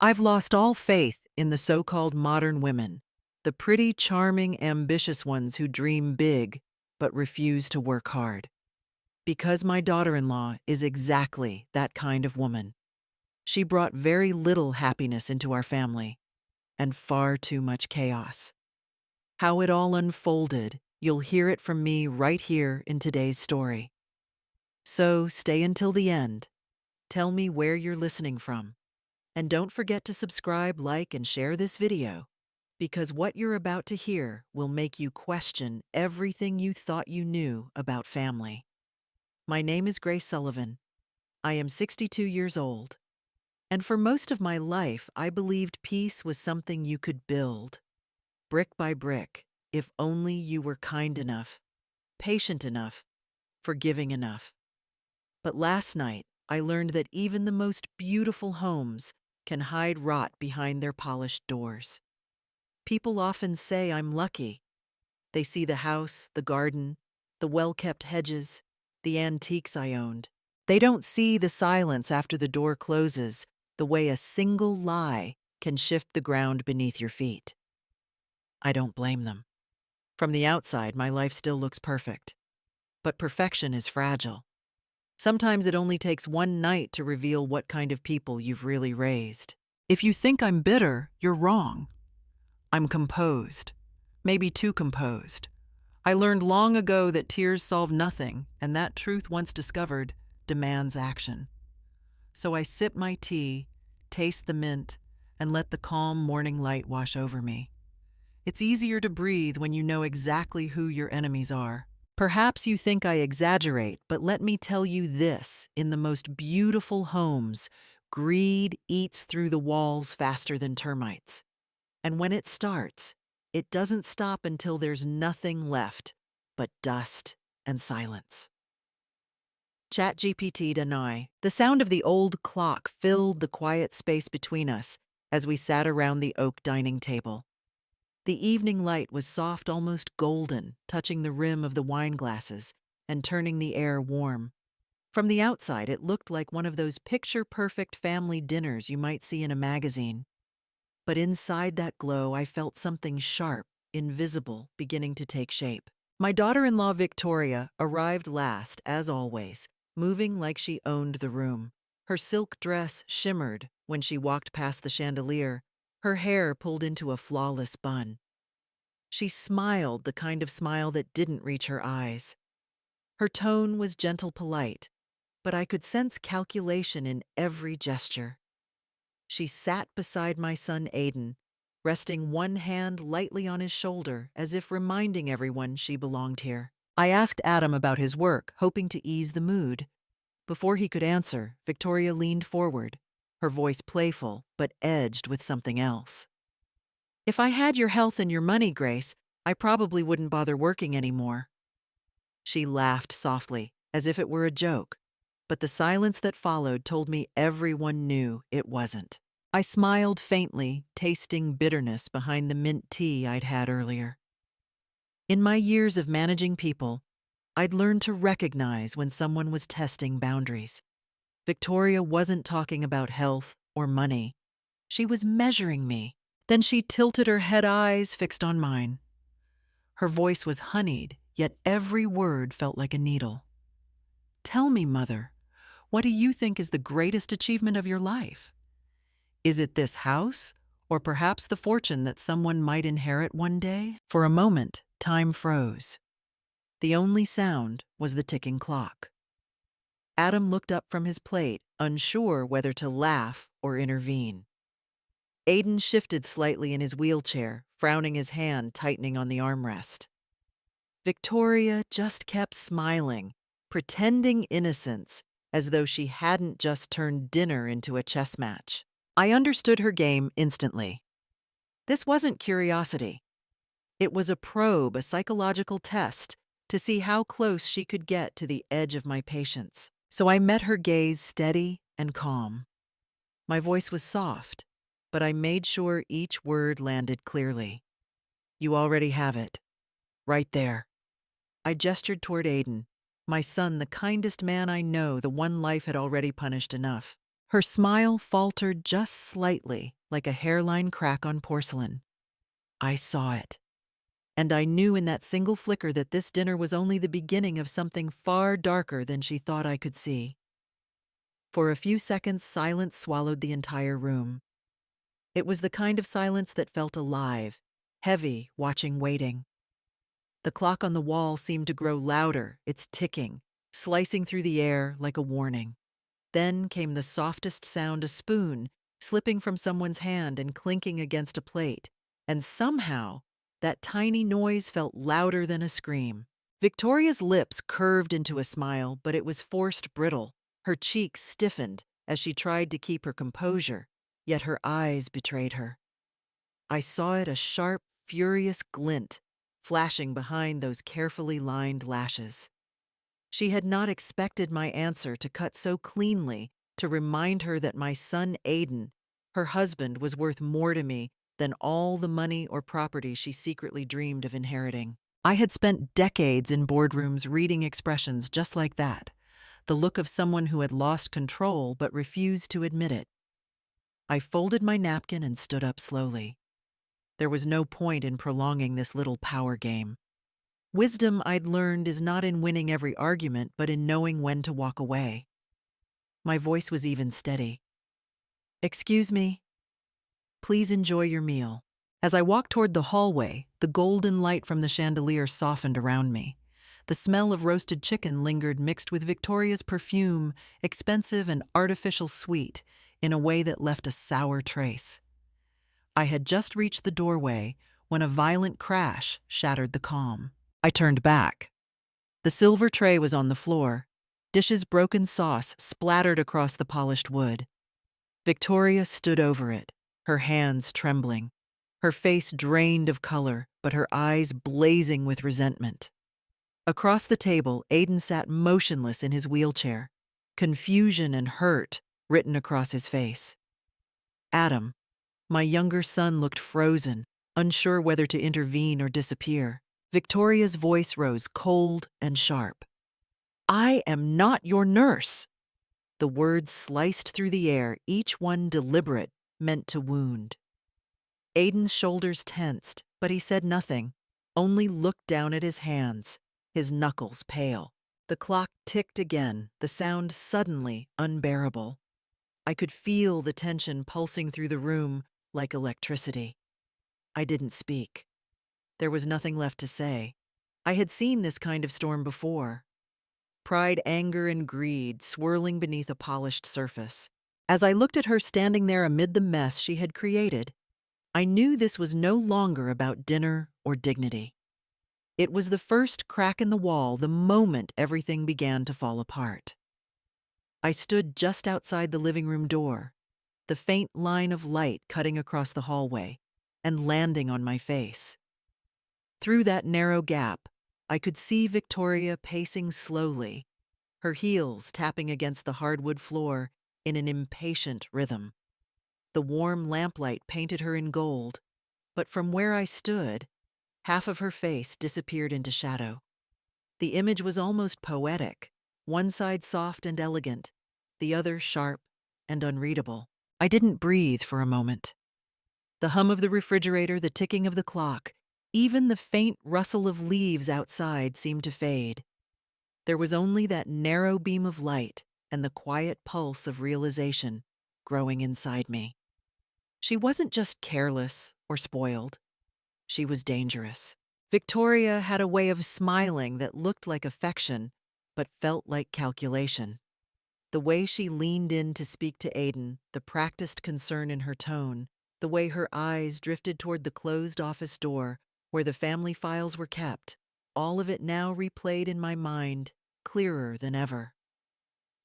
I've lost all faith in the so-called modern women, the pretty, charming, ambitious ones who dream big but refuse to work hard. Because my daughter-in-law is exactly that kind of woman. She brought very little happiness into our family and far too much chaos. How it all unfolded, you'll hear it from me right here in today's story. So stay until the end. Tell me where you're listening from. And don't forget to subscribe, like, and share this video, because what you're about to hear will make you question everything you thought you knew about family. My name is Grace Sullivan. I am 62 years old. And for most of my life, I believed peace was something you could build, brick by brick, if only you were kind enough, patient enough, forgiving enough. But last night, I learned that even the most beautiful homes can hide rot behind their polished doors. People often say I'm lucky. They see the house, the garden, the well-kept hedges, the antiques I owned. They don't see the silence after the door closes, the way a single lie can shift the ground beneath your feet. I don't blame them. From the outside, my life still looks perfect. But perfection is fragile. Sometimes it only takes one night to reveal what kind of people you've really raised. If you think I'm bitter, you're wrong. I'm composed, maybe too composed. I learned long ago that tears solve nothing, and that truth, once discovered, demands action. So I sip my tea, taste the mint, and let the calm morning light wash over me. It's easier to breathe when you know exactly who your enemies are. Perhaps you think I exaggerate, but let me tell you this: in the most beautiful homes, greed eats through the walls faster than termites. And when it starts, it doesn't stop until there's nothing left but dust and silence. ChatGPT deny. The sound of the old clock filled the quiet space between us as we sat around the oak dining table. The evening light was soft, almost golden, touching the rim of the wine glasses and turning the air warm. From the outside, it looked like one of those picture-perfect family dinners you might see in a magazine. But inside that glow, I felt something sharp, invisible, beginning to take shape. My daughter-in-law, Victoria, arrived last, as always, moving like she owned the room. Her silk dress shimmered when she walked past the chandelier, her hair pulled into a flawless bun. She smiled, the kind of smile that didn't reach her eyes. Her tone was gentle, polite, but I could sense calculation in every gesture. She sat beside my son Aiden, resting one hand lightly on his shoulder as if reminding everyone she belonged here. I asked Adam about his work, hoping to ease the mood. Before he could answer, Victoria leaned forward, her voice playful but edged with something else. If I had your health and your money, Grace, I probably wouldn't bother working anymore. She laughed softly, as if it were a joke, but the silence that followed told me everyone knew it wasn't. I smiled faintly, tasting bitterness behind the mint tea I'd had earlier. In my years of managing people, I'd learned to recognize when someone was testing boundaries. Victoria wasn't talking about health or money. She was measuring me. Then she tilted her head, eyes fixed on mine. Her voice was honeyed, yet every word felt like a needle. Tell me, Mother, what do you think is the greatest achievement of your life? Is it this house, or perhaps the fortune that someone might inherit one day? For a moment, time froze. The only sound was the ticking clock. Adam looked up from his plate, unsure whether to laugh or intervene. Aiden shifted slightly in his wheelchair, frowning, his hand tightening on the armrest. Victoria just kept smiling, pretending innocence, as though she hadn't just turned dinner into a chess match. I understood her game instantly. This wasn't curiosity. It was a probe, a psychological test, to see how close she could get to the edge of my patience. So I met her gaze steady and calm. My voice was soft, but I made sure each word landed clearly. You already have it. Right there. I gestured toward Aiden, my son, the kindest man I know, the one life had already punished enough. Her smile faltered just slightly, like a hairline crack on porcelain. I saw it. And I knew in that single flicker that this dinner was only the beginning of something far darker than she thought I could see. For a few seconds, silence swallowed the entire room. It was the kind of silence that felt alive, heavy, watching, waiting. The clock on the wall seemed to grow louder, its ticking, slicing through the air like a warning. Then came the softest sound, a spoon slipping from someone's hand and clinking against a plate. And somehow, that tiny noise felt louder than a scream. Victoria's lips curved into a smile, but it was forced, brittle. Her cheeks stiffened as she tried to keep her composure, yet her eyes betrayed her. I saw it, a sharp, furious glint flashing behind those carefully lined lashes. She had not expected my answer to cut so cleanly, to remind her that my son Aiden, her husband, was worth more to me than all the money or property she secretly dreamed of inheriting. I had spent decades in boardrooms reading expressions just like that, the look of someone who had lost control but refused to admit it. I folded my napkin and stood up slowly. There was no point in prolonging this little power game. Wisdom, I'd learned, is not in winning every argument, but in knowing when to walk away. My voice was even steady. "Excuse me. Please enjoy your meal." As I walked toward the hallway, the golden light from the chandelier softened around me. The smell of roasted chicken lingered, mixed with Victoria's perfume, expensive and artificial sweet, in a way that left a sour trace. I had just reached the doorway when a violent crash shattered the calm. I turned back. The silver tray was on the floor. Dishes' broken sauce splattered across the polished wood. Victoria stood over it, her hands trembling, her face drained of color, but her eyes blazing with resentment. Across the table, Aiden sat motionless in his wheelchair, confusion and hurt written across his face. Adam, my younger son, looked frozen, unsure whether to intervene or disappear. Victoria's voice rose cold and sharp. "I am not your nurse." The words sliced through the air, each one deliberate, meant to wound. Aiden's shoulders tensed, but he said nothing, only looked down at his hands, his knuckles pale. The clock ticked again, the sound suddenly unbearable. I could feel the tension pulsing through the room like electricity. I didn't speak. There was nothing left to say. I had seen this kind of storm before. Pride, anger, and greed swirling beneath a polished surface. As I looked at her standing there amid the mess she had created, I knew this was no longer about dinner or dignity. It was the first crack in the wall, the moment everything began to fall apart. I stood just outside the living room door, the faint line of light cutting across the hallway and landing on my face. Through that narrow gap, I could see Victoria pacing slowly, her heels tapping against the hardwood floor in an impatient rhythm. The warm lamplight painted her in gold, but from where I stood, half of her face disappeared into shadow. The image was almost poetic, one side soft and elegant, the other sharp and unreadable. I didn't breathe for a moment. The hum of the refrigerator, the ticking of the clock, even the faint rustle of leaves outside seemed to fade. There was only that narrow beam of light and the quiet pulse of realization growing inside me. She wasn't just careless or spoiled. She was dangerous. Victoria had a way of smiling that looked like affection, but felt like calculation. The way she leaned in to speak to Aiden, the practiced concern in her tone, the way her eyes drifted toward the closed office door where the family files were kept, all of it now replayed in my mind, clearer than ever.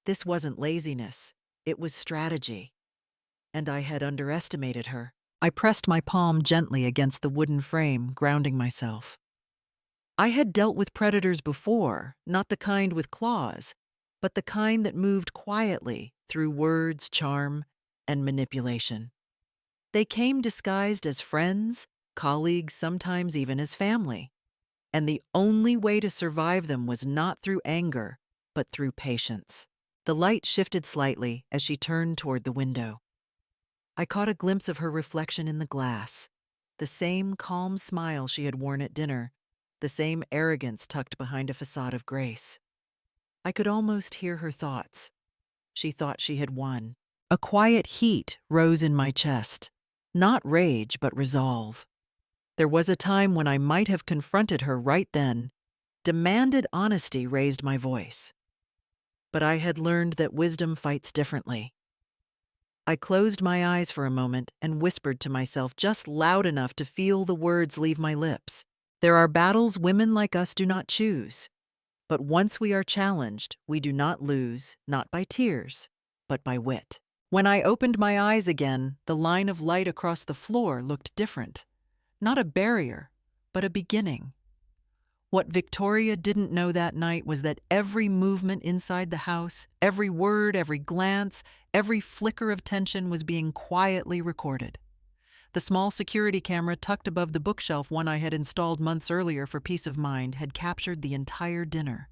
This wasn't laziness, it was strategy. And I had underestimated her. I pressed my palm gently against the wooden frame, grounding myself. I had dealt with predators before, not the kind with claws, but the kind that moved quietly through words, charm, and manipulation. They came disguised as friends, colleagues, sometimes even as family. And the only way to survive them was not through anger, but through patience. The light shifted slightly as she turned toward the window. I caught a glimpse of her reflection in the glass, the same calm smile she had worn at dinner, the same arrogance tucked behind a facade of grace. I could almost hear her thoughts. She thought she had won. A quiet heat rose in my chest. Not rage, but resolve. There was a time when I might have confronted her right then, demanded honesty, raised my voice. But I had learned that wisdom fights differently. I closed my eyes for a moment and whispered to myself just loud enough to feel the words leave my lips. There are battles women like us do not choose. But once we are challenged, we do not lose, not by tears, but by wit. When I opened my eyes again, the line of light across the floor looked different. Not a barrier, but a beginning. What Victoria didn't know that night was that every movement inside the house, every word, every glance, every flicker of tension was being quietly recorded. The small security camera tucked above the bookshelf one I had installed months earlier for peace of mind had captured the entire dinner.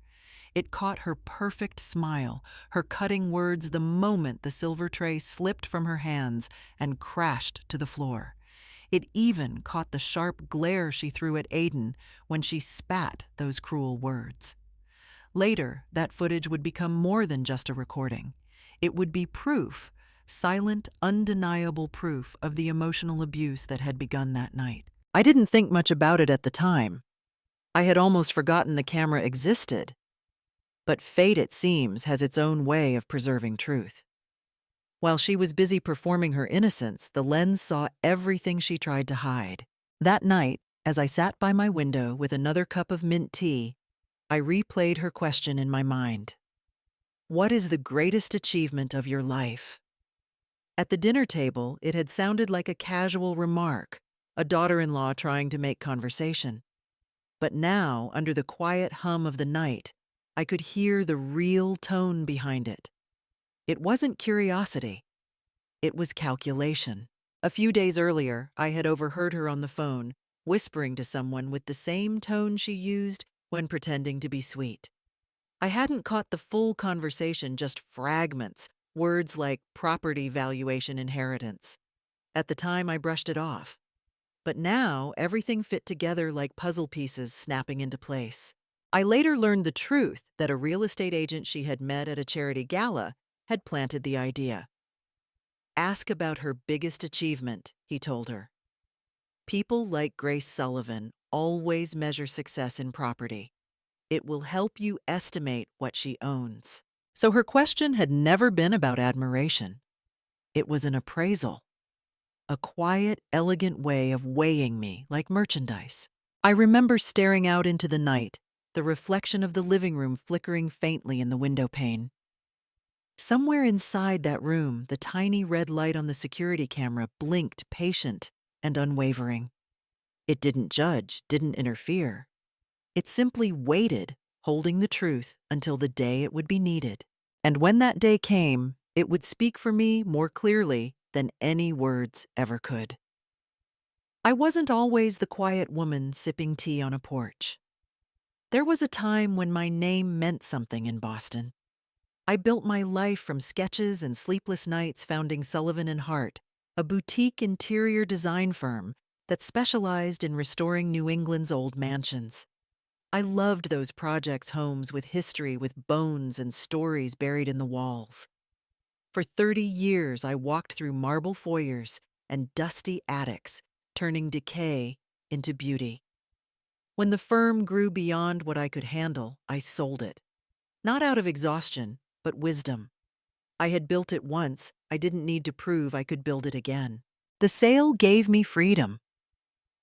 It caught her perfect smile, her cutting words the moment the silver tray slipped from her hands and crashed to the floor. It even caught the sharp glare she threw at Aiden when she spat those cruel words. Later, that footage would become more than just a recording. It would be proof, silent, undeniable proof of the emotional abuse that had begun that night. I didn't think much about it at the time. I had almost forgotten the camera existed. But fate, it seems, has its own way of preserving truth. While she was busy performing her innocence, the lens saw everything she tried to hide. That night, as I sat by my window with another cup of mint tea, I replayed her question in my mind. What is the greatest achievement of your life? At the dinner table, it had sounded like a casual remark, a daughter-in-law trying to make conversation. But now, under the quiet hum of the night, I could hear the real tone behind it. It wasn't curiosity. It was calculation. A few days earlier, I had overheard her on the phone, whispering to someone with the same tone she used when pretending to be sweet. I hadn't caught the full conversation, just fragments, words like property valuation, inheritance. At the time, I brushed it off. But now, everything fit together like puzzle pieces snapping into place. I later learned the truth that a real estate agent she had met at a charity gala had planted the idea. Ask about her biggest achievement, he told her. People like Grace Sullivan always measure success in property. It will help you estimate what she owns. So her question had never been about admiration. It was an appraisal. A quiet, elegant way of weighing me like merchandise. I remember staring out into the night, the reflection of the living room flickering faintly in the window pane. Somewhere inside that room, the tiny red light on the security camera blinked, patient and unwavering. It didn't judge, didn't interfere. It simply waited, holding the truth until the day it would be needed. And when that day came, it would speak for me more clearly than any words ever could. I wasn't always the quiet woman sipping tea on a porch. There was a time when my name meant something in Boston. I built my life from sketches and sleepless nights founding Sullivan & Hart, a boutique interior design firm that specialized in restoring New England's old mansions. I loved those projects' homes with history, with bones and stories buried in the walls. For 30 years, I walked through marble foyers and dusty attics, turning decay into beauty. When the firm grew beyond what I could handle, I sold it. Not out of exhaustion, but wisdom. I had built it once, I didn't need to prove I could build it again. The sale gave me freedom.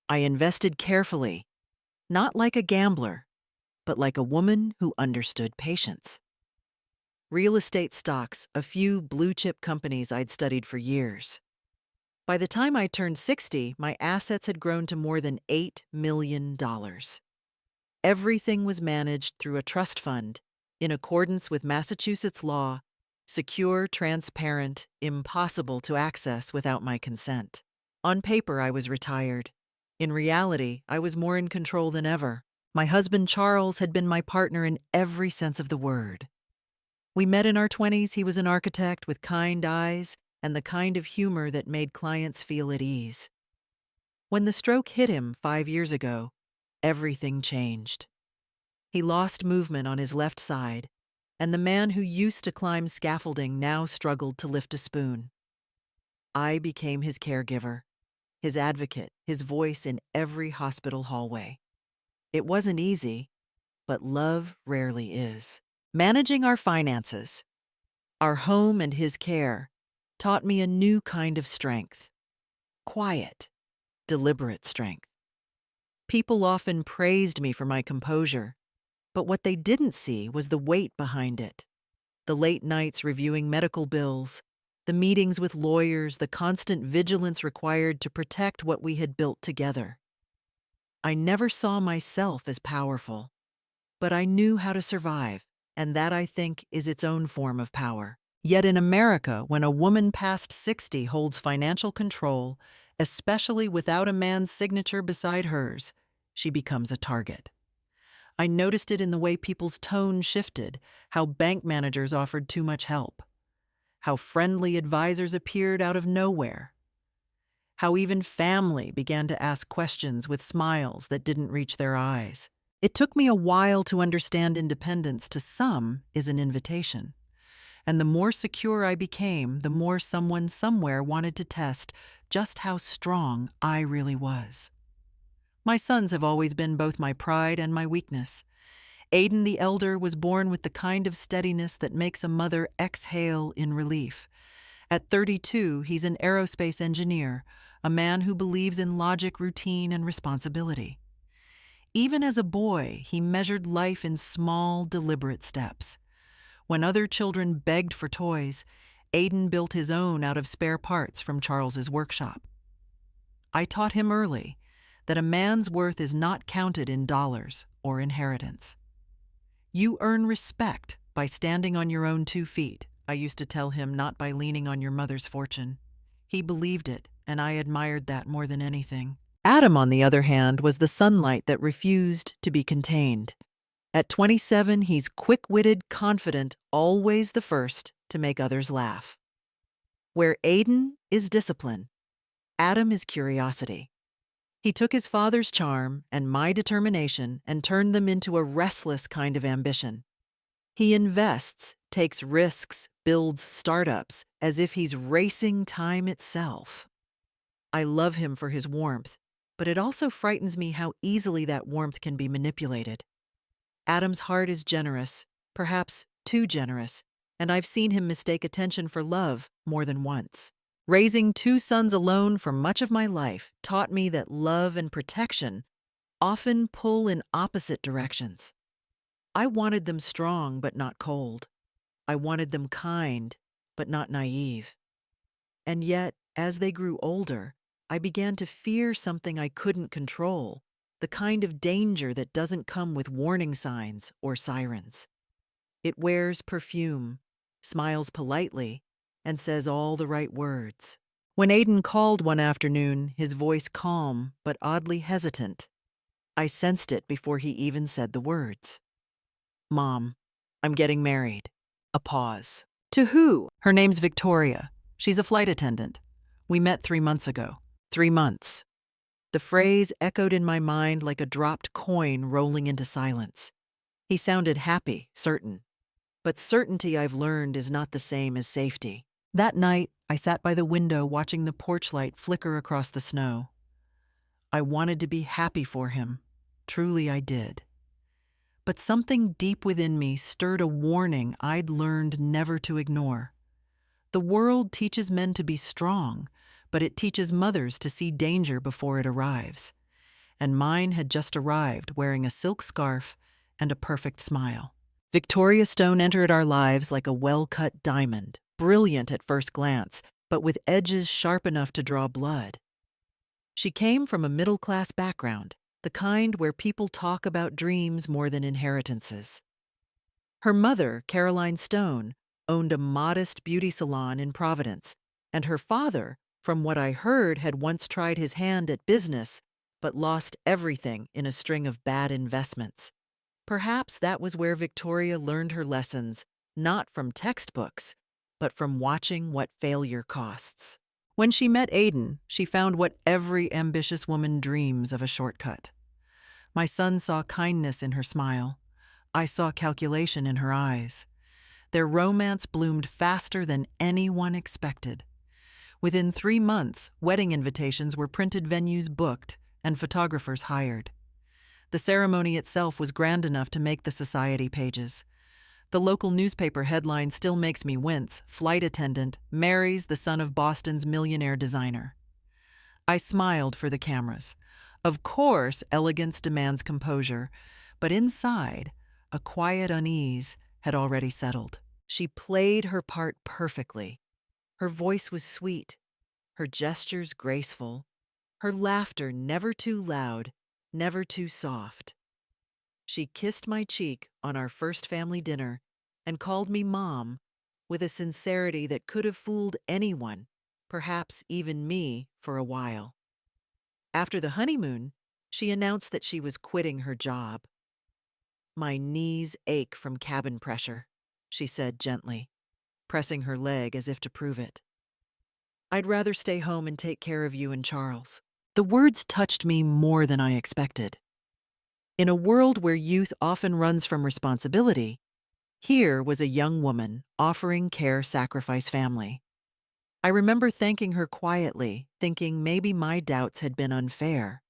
I invested carefully, not like a gambler, but like a woman who understood patience. Real estate stocks, a few blue-chip companies I'd studied for years. By the time I turned 60, my assets had grown to more than $8 million. Everything was managed through a trust fund, in accordance with Massachusetts law, secure, transparent, impossible to access without my consent. On paper, I was retired. In reality, I was more in control than ever. My husband, Charles, had been my partner in every sense of the word. We met in our 20s. He was an architect with kind eyes and the kind of humor that made clients feel at ease. When the stroke hit him 5 years ago, everything changed. He lost movement on his left side, and the man who used to climb scaffolding now struggled to lift a spoon. I became his caregiver, his advocate, his voice in every hospital hallway. It wasn't easy, but love rarely is. Managing our finances, our home and his care, taught me a new kind of strength. Quiet, deliberate strength. People often praised me for my composure, but what they didn't see was the weight behind it. The late nights reviewing medical bills, the meetings with lawyers, the constant vigilance required to protect what we had built together. I never saw myself as powerful, but I knew how to survive, and that, I think, is its own form of power. Yet in America, when a woman past 60 holds financial control, especially without a man's signature beside hers, she becomes a target. I noticed it in the way people's tone shifted, how bank managers offered too much help, how friendly advisors appeared out of nowhere, how even family began to ask questions with smiles that didn't reach their eyes. It took me a while to understand independence to some is an invitation. And the more secure I became, the more someone somewhere wanted to test just how strong I really was. My sons have always been both my pride and my weakness. Aiden the elder was born with the kind of steadiness that makes a mother exhale in relief. At 32, he's an aerospace engineer, a man who believes in logic, routine, and responsibility. Even as a boy, he measured life in small, deliberate steps. When other children begged for toys, Aiden built his own out of spare parts from Charles's workshop. I taught him early that a man's worth is not counted in dollars or inheritance. You earn respect by standing on your own 2 feet, I used to tell him, not by leaning on your mother's fortune. He believed it, and I admired that more than anything. Adam, on the other hand, was the sunlight that refused to be contained. At 27, he's quick-witted, confident, always the first to make others laugh. Where Aiden is discipline, Adam is curiosity. He took his father's charm and my determination and turned them into a restless kind of ambition. He invests, takes risks, builds startups as if he's racing time itself. I love him for his warmth, but it also frightens me how easily that warmth can be manipulated. Adam's heart is generous, perhaps too generous, and I've seen him mistake attention for love more than once. Raising 2 sons alone for much of my life taught me that love and protection often pull in opposite directions. I wanted them strong but not cold. I wanted them kind but not naive. And yet, as they grew older, I began to fear something I couldn't control, the kind of danger that doesn't come with warning signs or sirens. It wears perfume, smiles politely, and says all the right words. When Aiden called one afternoon, his voice calm but oddly hesitant, I sensed it before he even said the words. "Mom, I'm getting married." A pause. "To who?" "Her name's Victoria. She's a flight attendant. We met 3 months ago." 3 months. The phrase echoed in my mind like a dropped coin rolling into silence. He sounded happy, certain. But certainty, I've learned, is not the same as safety. That night, I sat by the window watching the porch light flicker across the snow. I wanted to be happy for him. Truly I did. But something deep within me stirred a warning I'd learned never to ignore. The world teaches men to be strong, but it teaches mothers to see danger before it arrives. And mine had just arrived, wearing a silk scarf and a perfect smile. Victoria Stone entered our lives like a well-cut diamond, brilliant at first glance, but with edges sharp enough to draw blood. She came from a middle-class background, the kind where people talk about dreams more than inheritances. Her mother, Caroline Stone, owned a modest beauty salon in Providence, and her father, from what I heard, had once tried his hand at business, but lost everything in a string of bad investments. Perhaps that was where Victoria learned her lessons, not from textbooks, but from watching what failure costs. When she met Aiden, she found what every ambitious woman dreams of: a shortcut. My son saw kindness in her smile. I saw calculation in her eyes. Their romance bloomed faster than anyone expected. Within 3 months, wedding invitations were printed, venues booked, and photographers hired. The ceremony itself was grand enough to make the society pages. The local newspaper headline still makes me wince: "Flight attendant marries the son of Boston's millionaire designer." I smiled for the cameras. Of course, elegance demands composure, but inside, a quiet unease had already settled. She played her part perfectly. Her voice was sweet, her gestures graceful, her laughter never too loud, never too soft. She kissed my cheek on our first family dinner and called me Mom with a sincerity that could have fooled anyone, perhaps even me, for a while. After the honeymoon, she announced that she was quitting her job. "My knees ache from cabin pressure," she said gently, pressing her leg as if to prove it. "I'd rather stay home and take care of you and Charles." The words touched me more than I expected. In a world where youth often runs from responsibility, here was a young woman offering care sacrifice family. I remember thanking her quietly, thinking maybe my doubts had been unfair.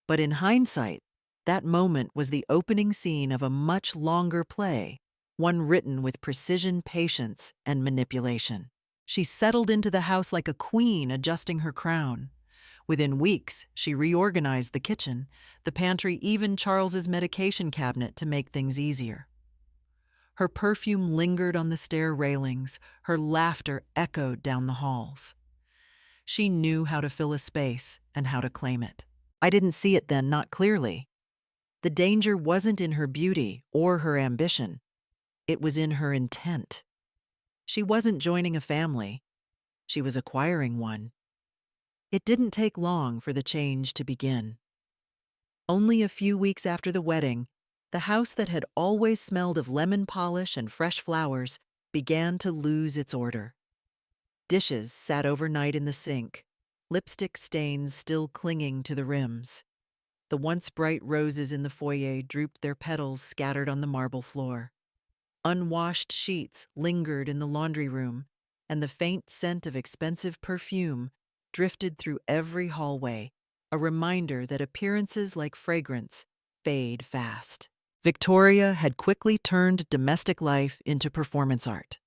But in hindsight, that moment was the opening scene of a much longer play, one written with precision, patience, and manipulation. She settled into the house like a queen adjusting her crown. Within weeks, she reorganized the kitchen, the pantry, even Charles's medication cabinet to make things easier. Her perfume lingered on the stair railings, her laughter echoed down the halls. She knew how to fill a space and how to claim it. I didn't see it then, not clearly. The danger wasn't in her beauty or her ambition. It was in her intent. She wasn't joining a family. She was acquiring one. It didn't take long for the change to begin. Only a few weeks after the wedding, the house that had always smelled of lemon polish and fresh flowers began to lose its order. Dishes sat overnight in the sink, lipstick stains still clinging to the rims. The once bright roses in the foyer drooped their petals scattered on the marble floor. Unwashed sheets lingered in the laundry room, and the faint scent of expensive perfume drifted through every hallway, a reminder that appearances like fragrance fade fast. Victoria had quickly turned domestic life into performance art.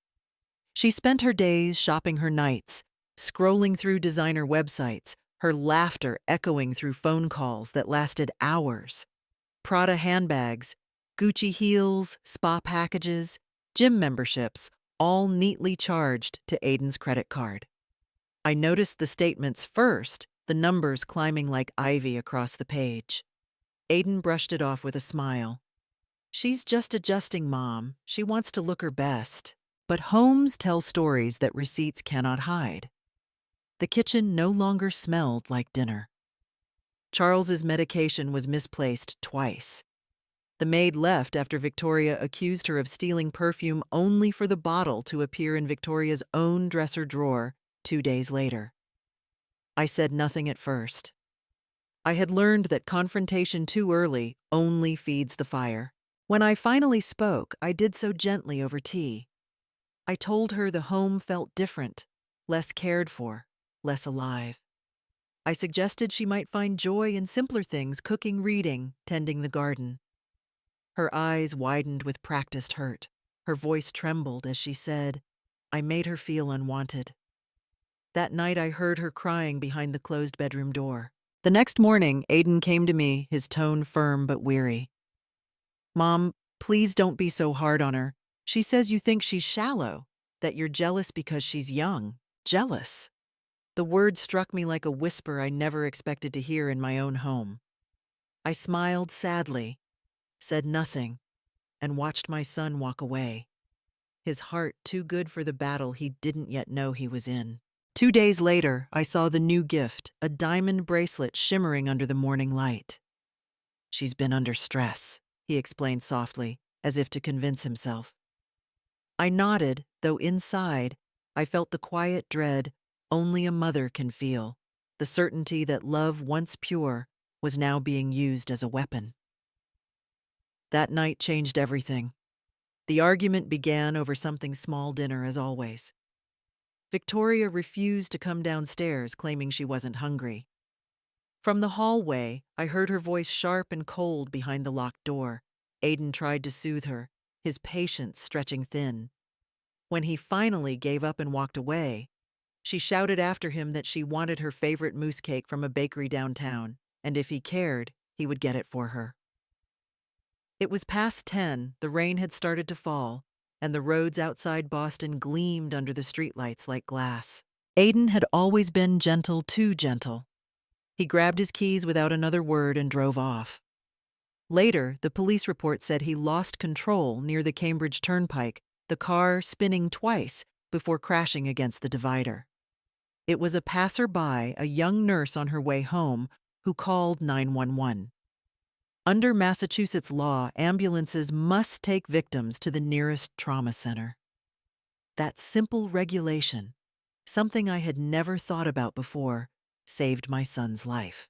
She spent her days shopping, her nights scrolling through designer websites, her laughter echoing through phone calls that lasted hours. Prada handbags, Gucci heels, spa packages, gym memberships, all neatly charged to Aiden's credit card. I noticed the statements first, the numbers climbing like ivy across the page. Aiden brushed it off with a smile. "She's just adjusting, Mom. She wants to look her best." But homes tell stories that receipts cannot hide. The kitchen no longer smelled like dinner. Charles's medication was misplaced twice. The maid left after Victoria accused her of stealing perfume only for the bottle to appear in Victoria's own dresser drawer 2 days later. I said nothing at first. I had learned that confrontation too early only feeds the fire. When I finally spoke, I did so gently over tea. I told her the home felt different, less cared for, less alive. I suggested she might find joy in simpler things: cooking, reading, tending the garden. Her eyes widened with practiced hurt. Her voice trembled as she said, "I made her feel unwanted." That night I heard her crying behind the closed bedroom door. The next morning, Aiden came to me, his tone firm but weary. "Mom, please don't be so hard on her. She says you think she's shallow, that you're jealous because she's young. Jealous." The word struck me like a whisper I never expected to hear in my own home. I smiled sadly, said nothing, and watched my son walk away, his heart too good for the battle he didn't yet know he was in. 2 days later, I saw the new gift, a diamond bracelet shimmering under the morning light. "She's been under stress," he explained softly, as if to convince himself. I nodded, though inside, I felt the quiet dread only a mother can feel, the certainty that love once pure was now being used as a weapon. That night changed everything. The argument began over something small dinner as always. Victoria refused to come downstairs, claiming she wasn't hungry. From the hallway, I heard her voice sharp and cold behind the locked door. Aiden tried to soothe her, his patience stretching thin. When he finally gave up and walked away, she shouted after him that she wanted her favorite mousse cake from a bakery downtown, and if he cared, he would get it for her. It was past 10, the rain had started to fall, and the roads outside Boston gleamed under the streetlights like glass. Aiden had always been gentle, too gentle. He grabbed his keys without another word and drove off. Later, the police report said he lost control near the Cambridge Turnpike, the car spinning twice before crashing against the divider. It was a passerby, a young nurse on her way home, who called 911. Under Massachusetts law, ambulances must take victims to the nearest trauma center. That simple regulation, something I had never thought about before, saved my son's life.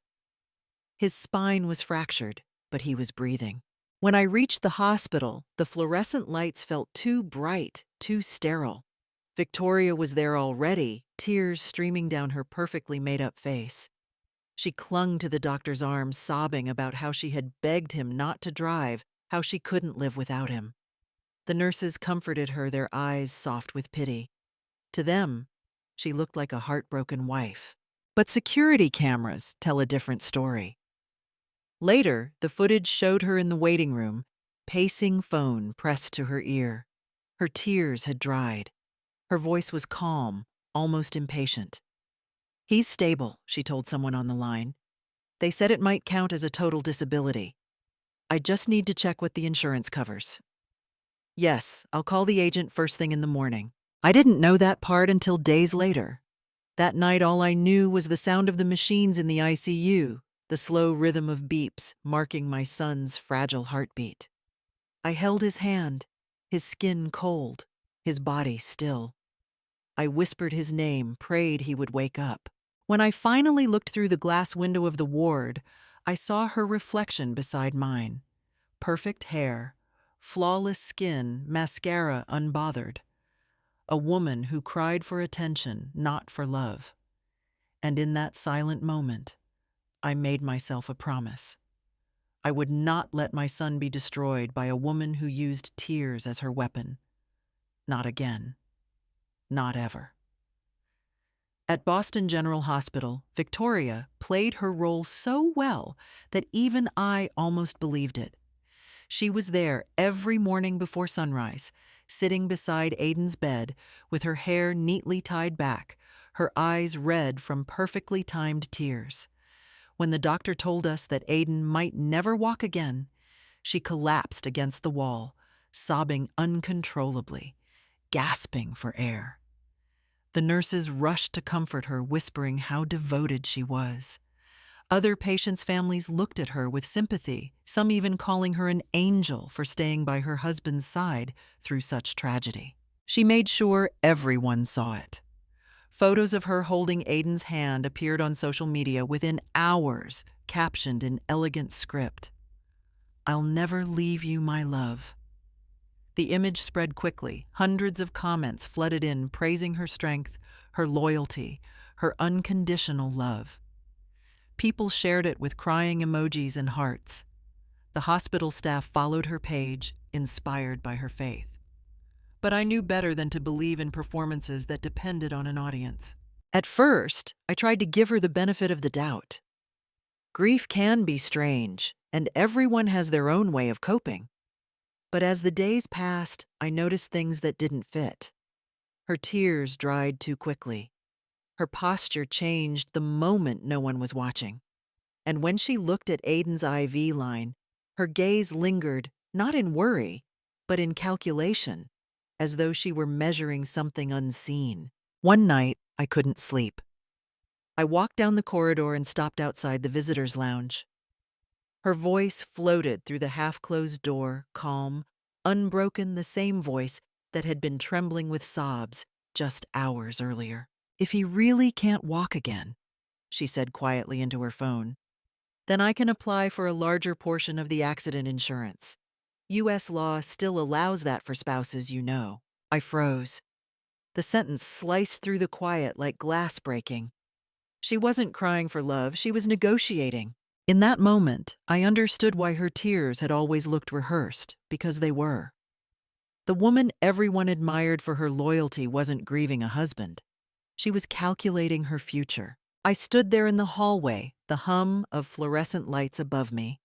His spine was fractured, but he was breathing. When I reached the hospital, the fluorescent lights felt too bright, too sterile. Victoria was there already, tears streaming down her perfectly made-up face. She clung to the doctor's arm, sobbing about how she had begged him not to drive, how she couldn't live without him. The nurses comforted her, their eyes soft with pity. To them, she looked like a heartbroken wife. But security cameras tell a different story. Later, the footage showed her in the waiting room, pacing phone pressed to her ear. Her tears had dried. Her voice was calm, almost impatient. "He's stable," she told someone on the line. "They said it might count as a total disability. I just need to check what the insurance covers." "Yes, I'll call the agent first thing in the morning." I didn't know that part until days later. That night, all I knew was the sound of the machines in the ICU, the slow rhythm of beeps marking my son's fragile heartbeat. I held his hand, his skin cold, his body still. I whispered his name, prayed he would wake up. When I finally looked through the glass window of the ward, I saw her reflection beside mine. Perfect hair, flawless skin, mascara unbothered. A woman who cried for attention, not for love. And in that silent moment, I made myself a promise. I would not let my son be destroyed by a woman who used tears as her weapon. Not again. Not ever. At Boston General Hospital, Victoria played her role so well that even I almost believed it. She was there every morning before sunrise, sitting beside Aiden's bed with her hair neatly tied back, her eyes red from perfectly timed tears. When the doctor told us that Aiden might never walk again, she collapsed against the wall, sobbing uncontrollably, gasping for air. The nurses rushed to comfort her, whispering how devoted she was. Other patients' families looked at her with sympathy, some even calling her an angel for staying by her husband's side through such tragedy. She made sure everyone saw it. Photos of her holding Aiden's hand appeared on social media within hours, captioned in elegant script. "I'll never leave you, my love." The image spread quickly. Hundreds of comments flooded in, praising her strength, her loyalty, her unconditional love. People shared it with crying emojis and hearts. The hospital staff followed her page, inspired by her faith. But I knew better than to believe in performances that depended on an audience. At first, I tried to give her the benefit of the doubt. Grief can be strange, and everyone has their own way of coping. But as the days passed, I noticed things that didn't fit. Her tears dried too quickly. Her posture changed the moment no one was watching. And when she looked at Aiden's IV line, her gaze lingered, not in worry, but in calculation, as though she were measuring something unseen. One night, I couldn't sleep. I walked down the corridor and stopped outside the visitors' lounge. Her voice floated through the half-closed door, calm, unbroken, the same voice, that had been trembling with sobs just hours earlier. "If he really can't walk again," she said quietly into her phone, "then I can apply for a larger portion of the accident insurance. U.S. law still allows that for spouses, you know." I froze. The sentence sliced through the quiet like glass breaking. She wasn't crying for love, she was negotiating. In that moment, I understood why her tears had always looked rehearsed, because they were. The woman everyone admired for her loyalty wasn't grieving a husband. She was calculating her future. I stood there in the hallway, the hum of fluorescent lights above me,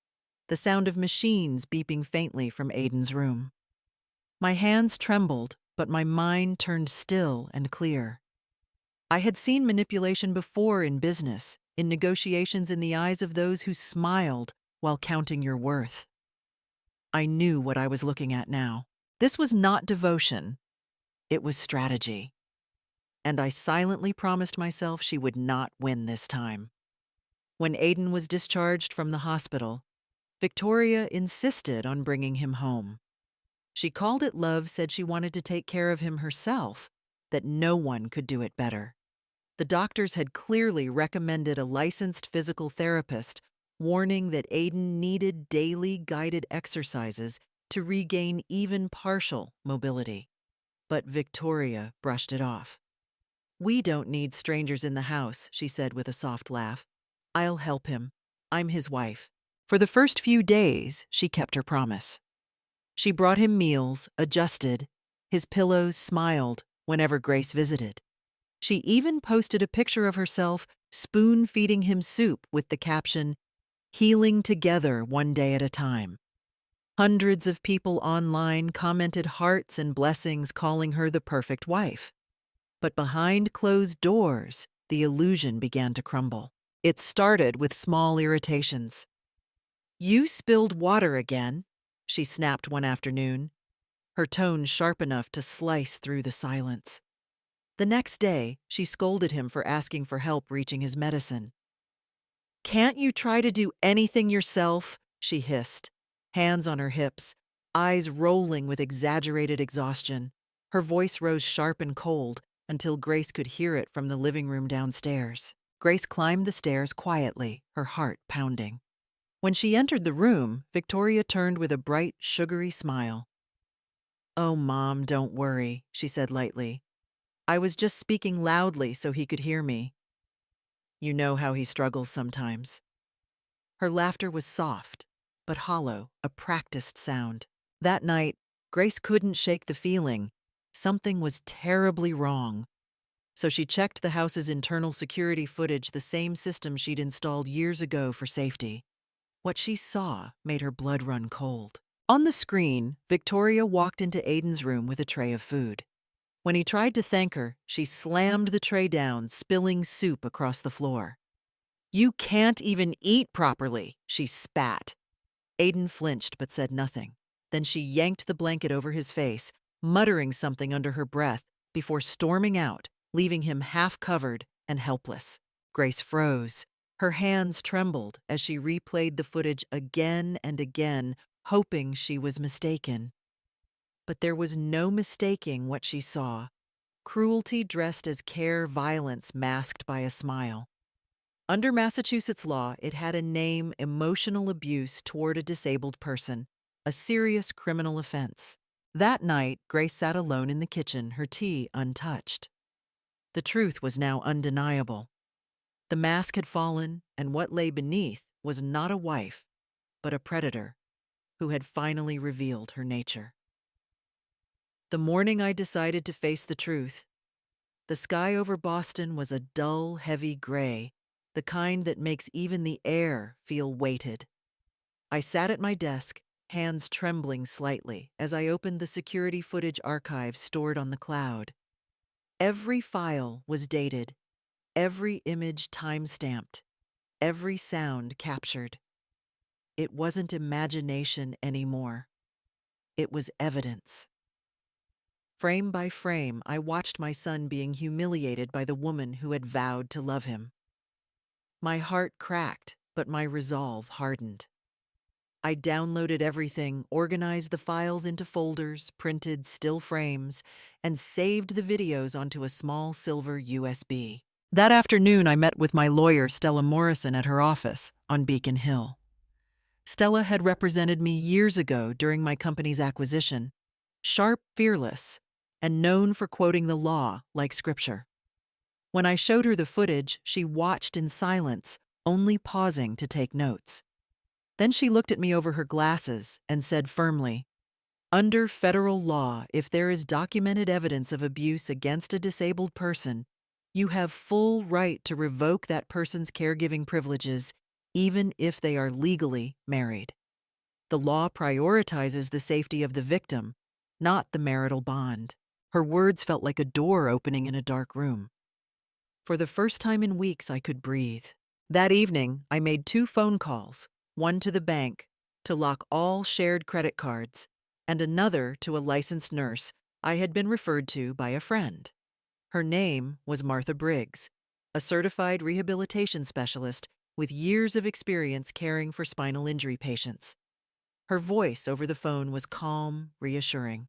the sound of machines beeping faintly from Aiden's room. My hands trembled, but my mind turned still and clear. I had seen manipulation before in business, in negotiations in the eyes of those who smiled while counting your worth. I knew what I was looking at now. This was not devotion, it was strategy. And I silently promised myself she would not win this time. When Aiden was discharged from the hospital, Victoria insisted on bringing him home. She called it love, said she wanted to take care of him herself, that no one could do it better. The doctors had clearly recommended a licensed physical therapist, warning that Aiden needed daily guided exercises to regain even partial mobility. But Victoria brushed it off. "We don't need strangers in the house," she said with a soft laugh. "I'll help him. I'm his wife." For the first few days, she kept her promise. She brought him meals, adjusted, his pillows, smiled whenever Grace visited. She even posted a picture of herself spoon-feeding him soup with the caption, "Healing together one day at a time." Hundreds of people online commented hearts and blessings, calling her the perfect wife. But behind closed doors, the illusion began to crumble. It started with small irritations. "You spilled water again," she snapped one afternoon, her tone sharp enough to slice through the silence. The next day, she scolded him for asking for help reaching his medicine. "Can't you try to do anything yourself?" she hissed, hands on her hips, eyes rolling with exaggerated exhaustion. Her voice rose sharp and cold until Grace could hear it from the living room downstairs. Grace climbed the stairs quietly, her heart pounding. When she entered the room, Victoria turned with a bright, sugary smile. "Oh, Mom, don't worry," she said lightly. "I was just speaking loudly so he could hear me. You know how he struggles sometimes." Her laughter was soft, but hollow, a practiced sound. That night, Grace couldn't shake the feeling something was terribly wrong. So she checked the house's internal security footage, the same system she'd installed years ago for safety. What she saw made her blood run cold. On the screen, Victoria walked into Aiden's room with a tray of food. When he tried to thank her, she slammed the tray down, spilling soup across the floor. "You can't even eat properly," she spat. Aiden flinched but said nothing. Then she yanked the blanket over his face, muttering something under her breath before storming out, leaving him half-covered and helpless. Grace froze. Her hands trembled as she replayed the footage again and again, hoping she was mistaken. But there was no mistaking what she saw. Cruelty dressed as care, violence masked by a smile. Under Massachusetts law, it had a name: emotional abuse toward a disabled person, a serious criminal offense. That night, Grace sat alone in the kitchen, her tea untouched. The truth was now undeniable. The mask had fallen, and what lay beneath was not a wife, but a predator who had finally revealed her nature. The morning I decided to face the truth, the sky over Boston was a dull, heavy gray, the kind that makes even the air feel weighted. I sat at my desk, hands trembling slightly as I opened the security footage archive stored on the cloud. Every file was dated, every image time-stamped, every sound captured. It wasn't imagination anymore. It was evidence. Frame by frame, I watched my son being humiliated by the woman who had vowed to love him. My heart cracked, but my resolve hardened. I downloaded everything, organized the files into folders, printed still frames, and saved the videos onto a small silver USB. That afternoon, I met with my lawyer, Stella Morrison, at her office on Beacon Hill. Stella had represented me years ago during my company's acquisition, sharp, fearless, and known for quoting the law like scripture. When I showed her the footage, she watched in silence, only pausing to take notes. Then she looked at me over her glasses and said firmly, "Under federal law, if there is documented evidence of abuse against a disabled person, you have full right to revoke that person's caregiving privileges, even if they are legally married. The law prioritizes the safety of the victim, not the marital bond." Her words felt like a door opening in a dark room. For the first time in weeks, I could breathe. That evening, I made 2 phone calls, one to the bank to lock all shared credit cards, and another to a licensed nurse I had been referred to by a friend. Her name was Martha Briggs, a certified rehabilitation specialist with years of experience caring for spinal injury patients. Her voice over the phone was calm, reassuring.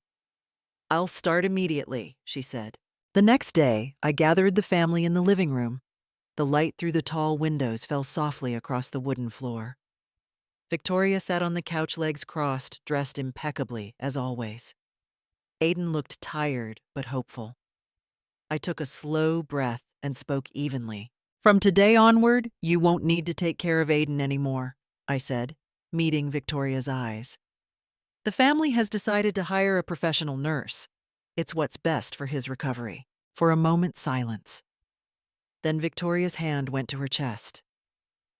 "I'll start immediately," she said. The next day, I gathered the family in the living room. The light through the tall windows fell softly across the wooden floor. Victoria sat on the couch, legs crossed, dressed impeccably, as always. Aiden looked tired but hopeful. I took a slow breath and spoke evenly. "From today onward, you won't need to take care of Aiden anymore," I said, meeting Victoria's eyes. "The family has decided to hire a professional nurse. It's what's best for his recovery." For a moment, silence. Then Victoria's hand went to her chest.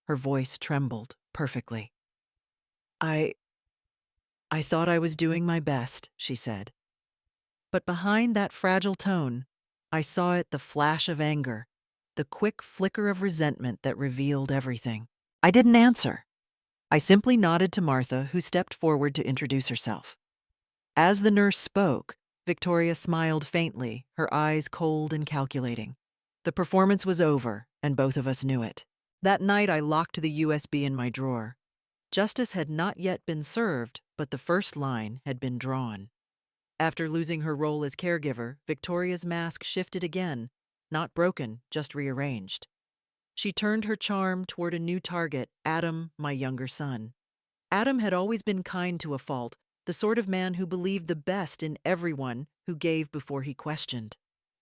Her voice trembled perfectly. I thought I was doing my best," she said. But behind that fragile tone, I saw the flash of anger, the quick flicker of resentment that revealed everything. I didn't answer. I simply nodded to Martha, who stepped forward to introduce herself. As the nurse spoke, Victoria smiled faintly, her eyes cold and calculating. The performance was over, and both of us knew it. That night, I locked the USB in my drawer. Justice had not yet been served, but the first line had been drawn. After losing her role as caregiver, Victoria's mask shifted again, not broken, just rearranged. She turned her charm toward a new target, Adam, my younger son. Adam had always been kind to a fault, the sort of man who believed the best in everyone, who gave before he questioned.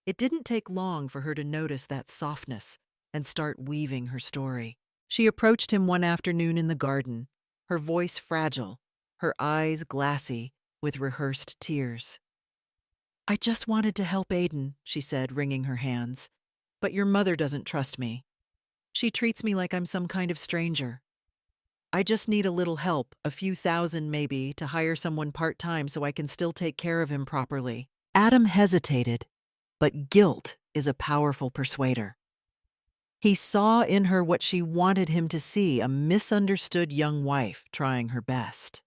It didn't take long for her to notice that softness and start weaving her story. She approached him one afternoon in the garden, her voice fragile, her eyes glassy with rehearsed tears. "I just wanted to help Aiden," she said, wringing her hands. "But your mother doesn't trust me. She treats me like I'm some kind of stranger. I just need a little help, a few thousand maybe, to hire someone part-time so I can still take care of him properly." Adam hesitated, but guilt is a powerful persuader. He saw in her what she wanted him to see, a misunderstood young wife trying her best.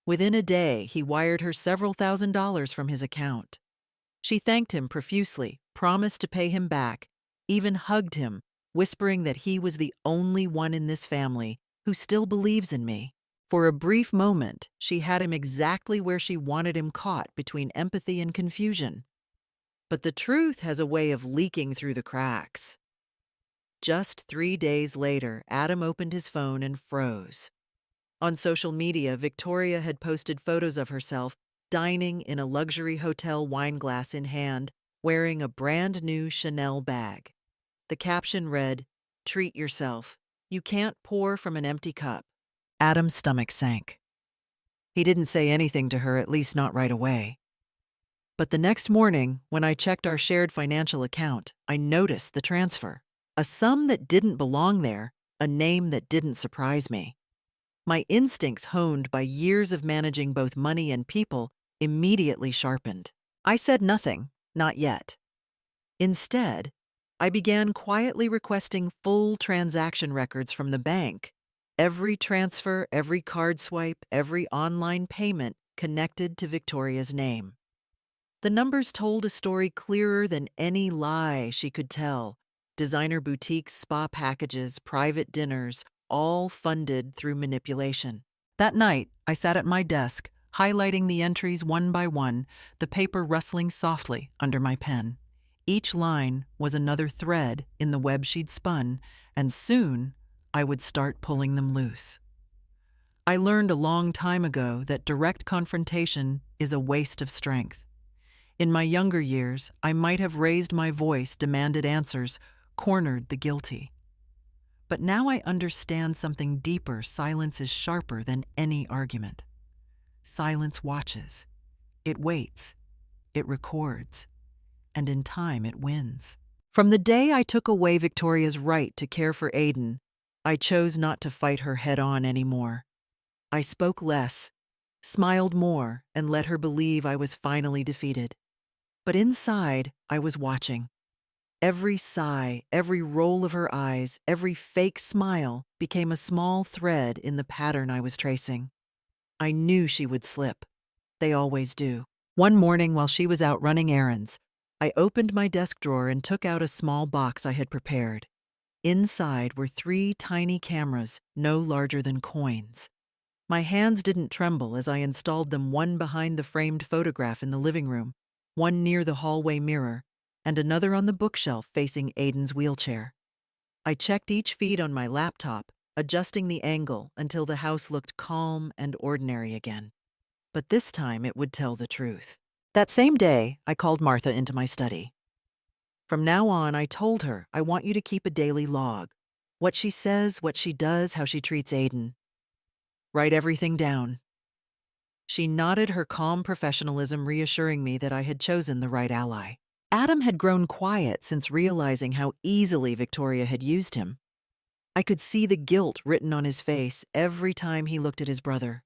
Within a day, he wired her several $1,000s from his account. She thanked him profusely, promised to pay him back, even hugged him, whispering that he was the only one in this family who still believes in me. For a brief moment, she had him exactly where she wanted him, caught between empathy and confusion. But the truth has a way of leaking through the cracks. Just 3 days later, Adam opened his phone and froze. On social media, Victoria had posted photos of herself dining in a luxury hotel, wine glass in hand, wearing a brand new Chanel bag. The caption read, "Treat yourself. You can't pour from an empty cup." Adam's stomach sank. He didn't say anything to her, at least not right away. But the next morning, when I checked our shared financial account, I noticed the transfer. A sum that didn't belong there, a name that didn't surprise me. My instincts, honed by years of managing both money and people, immediately sharpened. I said nothing, not yet. Instead, I began quietly requesting full transaction records from the bank. Every transfer, every card swipe, every online payment connected to Victoria's name. The numbers told a story clearer than any lie she could tell. Designer boutiques, spa packages, private dinners, all funded through manipulation. That night, I sat at my desk, highlighting the entries one by one, the paper rustling softly under my pen. Each line was another thread in the web she'd spun, and soon I would start pulling them loose. I learned a long time ago that direct confrontation is a waste of strength. In my younger years, I might have raised my voice, demanded answers, cornered the guilty. But now I understand something deeper. Silence is sharper than any argument. Silence watches. It waits. It records. And in time, it wins. From the day I took away Victoria's right to care for Aiden, I chose not to fight her head-on anymore. I spoke less, smiled more, and let her believe I was finally defeated. But inside, I was watching. Every sigh, every roll of her eyes, every fake smile became a small thread in the pattern I was tracing. I knew she would slip. They always do. One morning while she was out running errands, I opened my desk drawer and took out a small box I had prepared. Inside were 3 tiny cameras, no larger than coins. My hands didn't tremble as I installed them, one behind the framed photograph in the living room, one near the hallway mirror, and another on the bookshelf facing Aiden's wheelchair. I checked each feed on my laptop, adjusting the angle until the house looked calm and ordinary again. But this time it would tell the truth. That same day, I called Martha into my study. From now on, I told her, I want you to keep a daily log. What she says, what she does, how she treats Aiden. Write everything down. She nodded, her calm professionalism reassuring me that I had chosen the right ally. Adam had grown quiet since realizing how easily Victoria had used him. I could see the guilt written on his face every time he looked at his brother.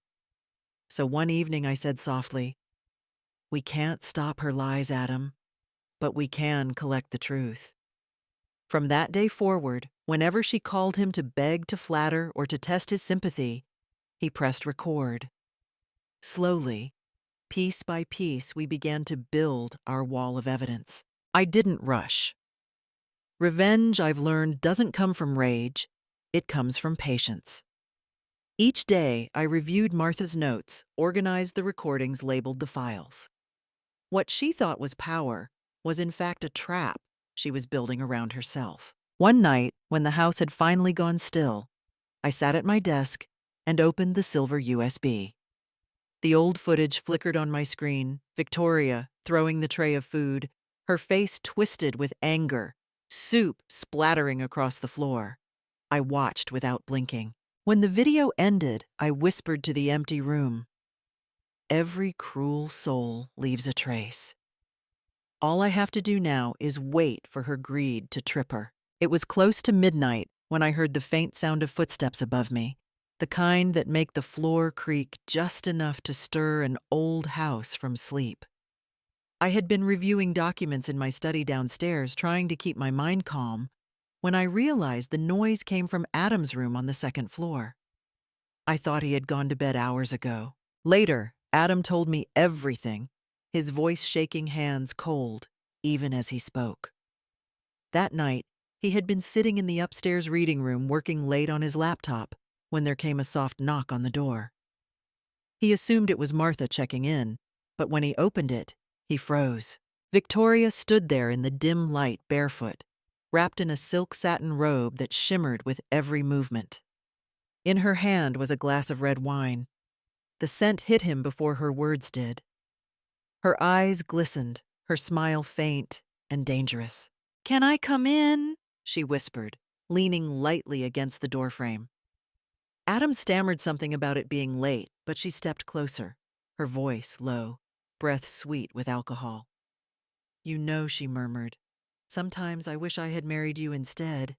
So one evening I said softly, "We can't stop her lies, Adam, but we can collect the truth." From that day forward, whenever she called him to beg, to flatter, or to test his sympathy, he pressed record. Slowly, piece by piece, we began to build our wall of evidence. I didn't rush. Revenge, I've learned, doesn't come from rage. It comes from patience. Each day, I reviewed Martha's notes, organized the recordings, labeled the files. What she thought was power was in fact a trap she was building around herself. One night, when the house had finally gone still, I sat at my desk and opened the silver USB. The old footage flickered on my screen, Victoria throwing the tray of food, her face twisted with anger, soup splattering across the floor. I watched without blinking. When the video ended, I whispered to the empty room, "Every cruel soul leaves a trace. All I have to do now is wait for her greed to trip her." It was close to midnight when I heard the faint sound of footsteps above me, the kind that make the floor creak just enough to stir an old house from sleep. I had been reviewing documents in my study downstairs, trying to keep my mind calm, when I realized the noise came from Adam's room on the second floor. I thought he had gone to bed hours ago. Later, Adam told me everything, his voice shaking, hands cold, even as he spoke. That night, he had been sitting in the upstairs reading room working late on his laptop when there came a soft knock on the door. He assumed it was Martha checking in, but when he opened it, he froze. Victoria stood there in the dim light, barefoot, wrapped in a silk satin robe that shimmered with every movement. In her hand was a glass of red wine. The scent hit him before her words did. Her eyes glistened, her smile faint and dangerous. "Can I come in?" she whispered, leaning lightly against the doorframe. Adam stammered something about it being late, but she stepped closer, her voice low, breath sweet with alcohol. "You know," she murmured, "sometimes I wish I had married you instead.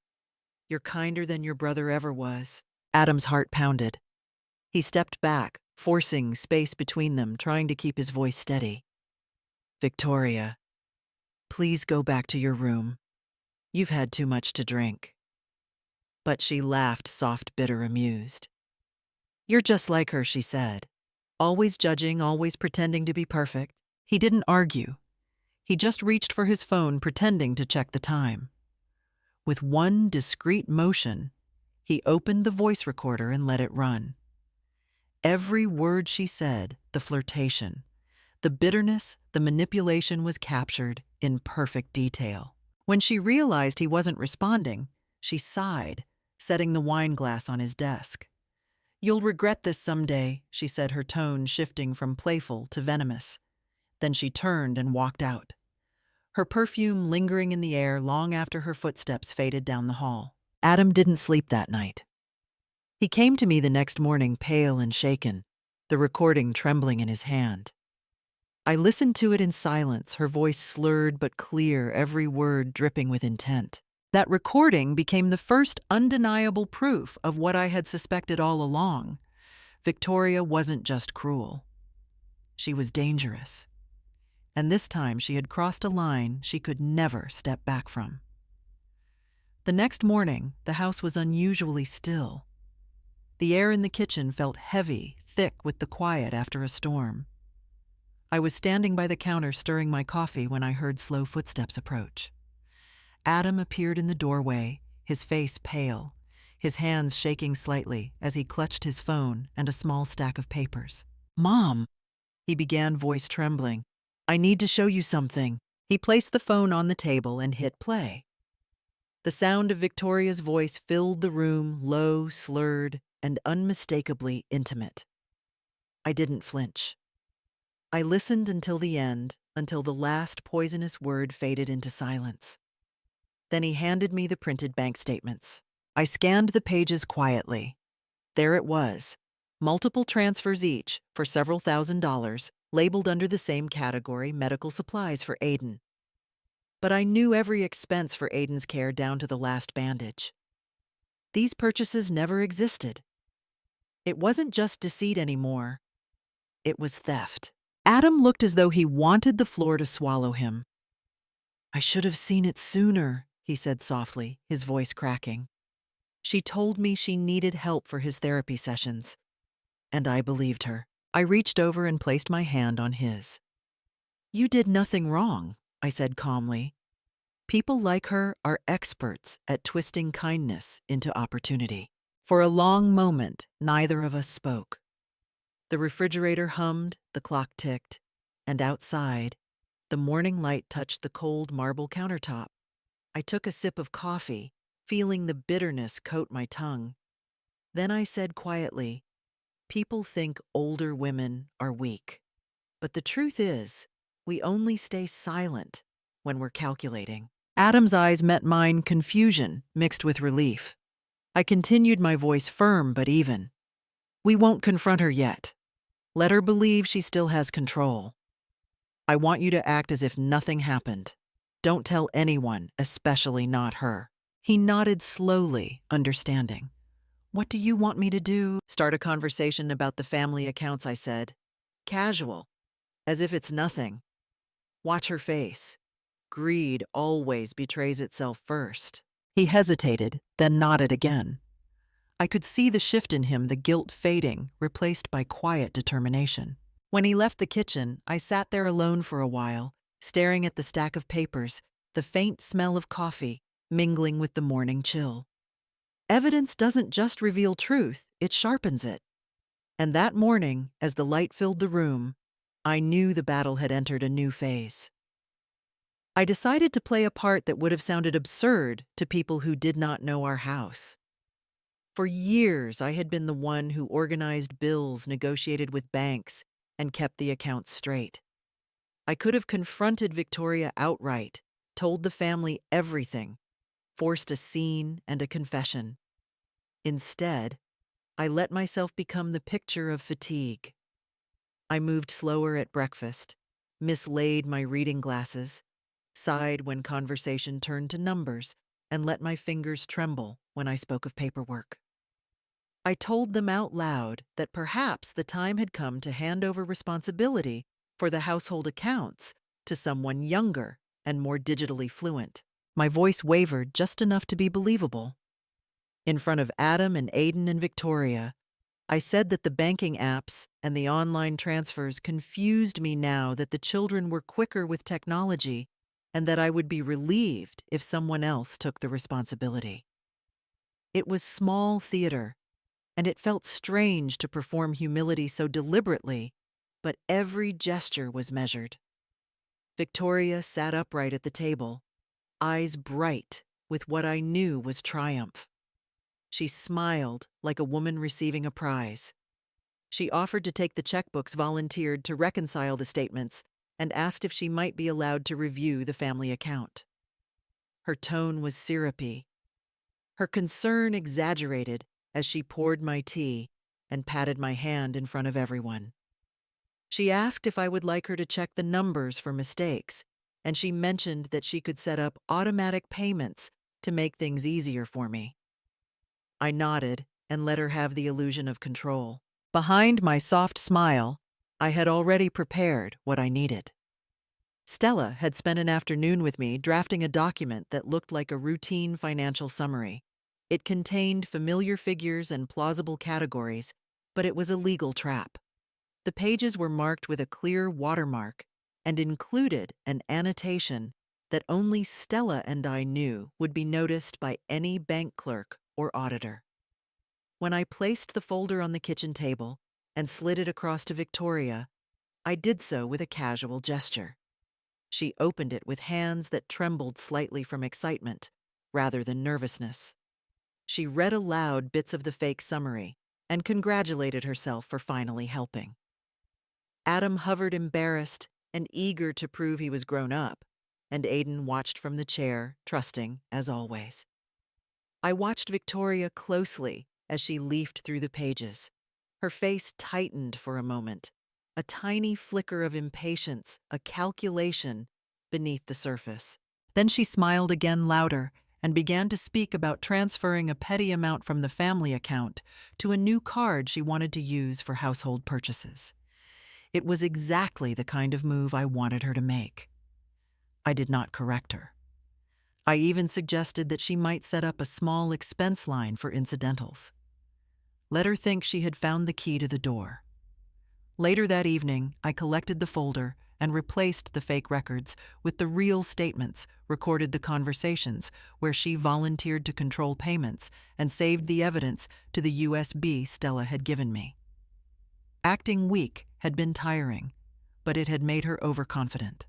You're kinder than your brother ever was." Adam's heart pounded. He stepped back, forcing space between them, trying to keep his voice steady. "Victoria, please go back to your room. You've had too much to drink." But she laughed, soft, bitter, amused. "You're just like her," she said. "Always judging, always pretending to be perfect." He didn't argue. He just reached for his phone, pretending to check the time. With one discreet motion, he opened the voice recorder and let it run. Every word she said, the flirtation, the bitterness, the manipulation was captured in perfect detail. When she realized he wasn't responding, she sighed, setting the wine glass on his desk. "You'll regret this someday," she said, her tone shifting from playful to venomous. Then she turned and walked out, her perfume lingering in the air long after her footsteps faded down the hall. Adam didn't sleep that night. He came to me the next morning pale and shaken, the recording trembling in his hand. I listened to it in silence, her voice slurred but clear, every word dripping with intent. That recording became the first undeniable proof of what I had suspected all along. Victoria wasn't just cruel. She was dangerous. And this time she had crossed a line she could never step back from. The next morning, the house was unusually still. The air in the kitchen felt heavy, thick with the quiet after a storm. I was standing by the counter stirring my coffee when I heard slow footsteps approach. Adam appeared in the doorway, his face pale, his hands shaking slightly as he clutched his phone and a small stack of papers. "Mom," he began, voice trembling. "I need to show you something." He placed the phone on the table and hit play. The sound of Victoria's voice filled the room, low, slurred, and unmistakably intimate. I didn't flinch. I listened until the end, until the last poisonous word faded into silence. Then he handed me the printed bank statements. I scanned the pages quietly. There it was, multiple transfers each for several $1,000s, labeled under the same category, medical supplies for Aiden. But I knew every expense for Aiden's care down to the last bandage. These purchases never existed. It wasn't just deceit anymore. It was theft. Adam looked as though he wanted the floor to swallow him. "I should have seen it sooner," he said softly, his voice cracking. "She told me she needed help for his therapy sessions, and I believed her." I reached over and placed my hand on his. "You did nothing wrong," I said calmly. "People like her are experts at twisting kindness into opportunity." For a long moment, neither of us spoke. The refrigerator hummed, the clock ticked, and outside, the morning light touched the cold marble countertop. I took a sip of coffee, feeling the bitterness coat my tongue. Then I said quietly, "People think older women are weak. But the truth is, we only stay silent when we're calculating." Adam's eyes met mine, confusion mixed with relief. I continued, my voice firm but even. "We won't confront her yet. Let her believe she still has control. I want you to act as if nothing happened. Don't tell anyone, especially not her." He nodded slowly, understanding. "What do you want me to do?" "Start a conversation about the family accounts," I said. Casual, as if it's nothing. "Watch her face. Greed always betrays itself first." He hesitated, then nodded again. I could see the shift in him, the guilt fading, replaced by quiet determination. When he left the kitchen, I sat there alone for a while, staring at the stack of papers, the faint smell of coffee mingling with the morning chill. Evidence doesn't just reveal truth, it sharpens it. And that morning, as the light filled the room, I knew the battle had entered a new phase. I decided to play a part that would have sounded absurd to people who did not know our house. For years, I had been the one who organized bills, negotiated with banks, and kept the accounts straight. I could have confronted Victoria outright, told the family everything, forced a scene and a confession. Instead, I let myself become the picture of fatigue. I moved slower at breakfast, mislaid my reading glasses, sighed when conversation turned to numbers, and let my fingers tremble when I spoke of paperwork. I told them out loud that perhaps the time had come to hand over responsibility for the household accounts to someone younger and more digitally fluent. My voice wavered just enough to be believable. In front of Adam and Aiden and Victoria, I said that the banking apps and the online transfers confused me now, that the children were quicker with technology, and that I would be relieved if someone else took the responsibility. It was small theater, and it felt strange to perform humility so deliberately, but every gesture was measured. Victoria sat upright at the table, eyes bright with what I knew was triumph. She smiled like a woman receiving a prize. She offered to take the checkbooks, volunteered to reconcile the statements, and asked if she might be allowed to review the family account. Her tone was syrupy, her concern exaggerated as she poured my tea and patted my hand in front of everyone. She asked if I would like her to check the numbers for mistakes, and she mentioned that she could set up automatic payments to make things easier for me. I nodded and let her have the illusion of control. Behind my soft smile, I had already prepared what I needed. Stella had spent an afternoon with me drafting a document that looked like a routine financial summary. It contained familiar figures and plausible categories, but it was a legal trap. The pages were marked with a clear watermark and included an annotation that only Stella and I knew would be noticed by any bank clerk or auditor. When I placed the folder on the kitchen table and slid it across to Victoria, I did so with a casual gesture. She opened it with hands that trembled slightly from excitement rather than nervousness. She read aloud bits of the fake summary and congratulated herself for finally helping. Adam hovered embarrassed and eager to prove he was grown up, and Aiden watched from the chair, trusting as always. I watched Victoria closely as she leafed through the pages. Her face tightened for a moment, a tiny flicker of impatience, a calculation beneath the surface. Then she smiled again louder and began to speak about transferring a petty amount from the family account to a new card she wanted to use for household purchases. It was exactly the kind of move I wanted her to make. I did not correct her. I even suggested that she might set up a small expense line for incidentals. Let her think she had found the key to the door. Later that evening, I collected the folder and replaced the fake records with the real statements, recorded the conversations where she volunteered to control payments, and saved the evidence to the USB Stella had given me. Acting weak had been tiring, but it had made her overconfident.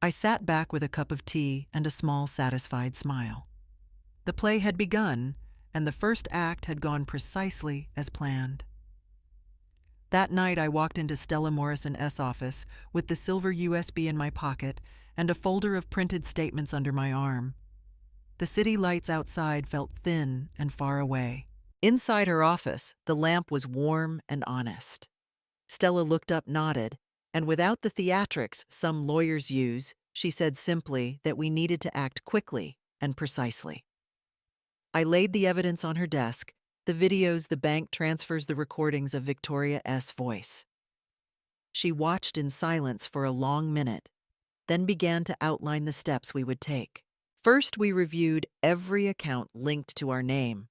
I sat back with a cup of tea and a small, satisfied smile. The play had begun, and the first act had gone precisely as planned. That night, I walked into Stella Morrison-'s office with the silver USB in my pocket and a folder of printed statements under my arm. The city lights outside felt thin and far away. Inside her office, the lamp was warm and honest. Stella looked up, nodded, and without the theatrics some lawyers use, she said simply that we needed to act quickly and precisely. I laid the evidence on her desk, the videos the bank transfers, the recordings of Victoria's voice. She watched in silence for a long minute, then began to outline the steps we would take. First, we reviewed every account linked to our name.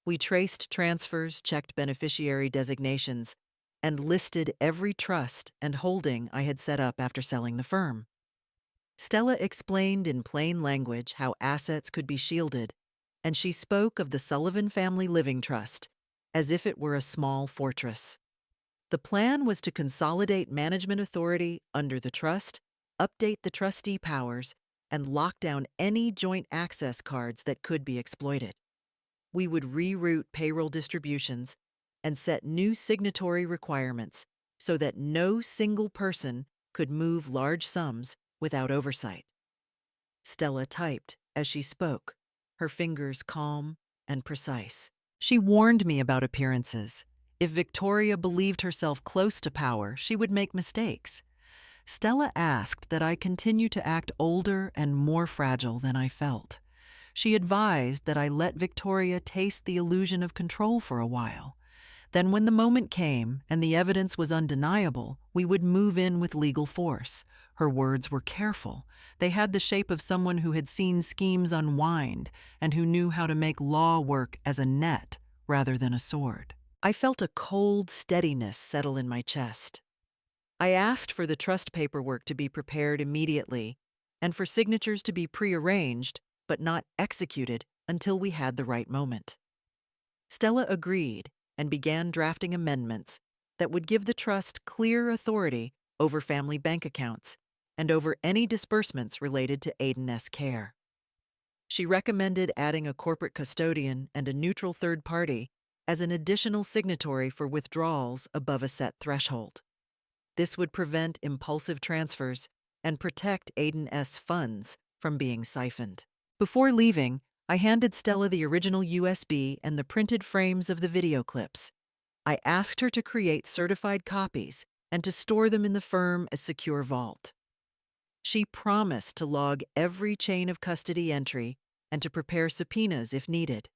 We traced transfers, checked beneficiary designations, and listed every trust and holding I had set up after selling the firm. Stella explained in plain language how assets could be shielded, and she spoke of the Sullivan Family Living Trust as if it were a small fortress. The plan was to consolidate management authority under the trust, update the trustee powers, and lock down any joint access cards that could be exploited. We would reroute payroll distributions and set new signatory requirements so that no single person could move large sums without oversight. Stella typed as she spoke, her fingers calm and precise. She warned me about appearances. If Victoria believed herself close to power, she would make mistakes. Stella asked that I continue to act older and more fragile than I felt. She advised that I let Victoria taste the illusion of control for a while. Then when the moment came and the evidence was undeniable, we would move in with legal force. Her words were careful. They had the shape of someone who had seen schemes unwind and who knew how to make law work as a net rather than a sword. I felt a cold steadiness settle in my chest. I asked for the trust paperwork to be prepared immediately and for signatures to be prearranged but not executed until we had the right moment. Stella agreed and began drafting amendments that would give the trust clear authority over family bank accounts and over any disbursements related to Aiden's care. She recommended adding a corporate custodian and a neutral third party as an additional signatory for withdrawals above a set threshold. This would prevent impulsive transfers and protect Aiden's funds from being siphoned. Before leaving, I handed Stella the original USB and the printed frames of the video clips. I asked her to create certified copies and to store them in the firm as secure vault. She promised to log every chain of custody entry and to prepare subpoenas if needed.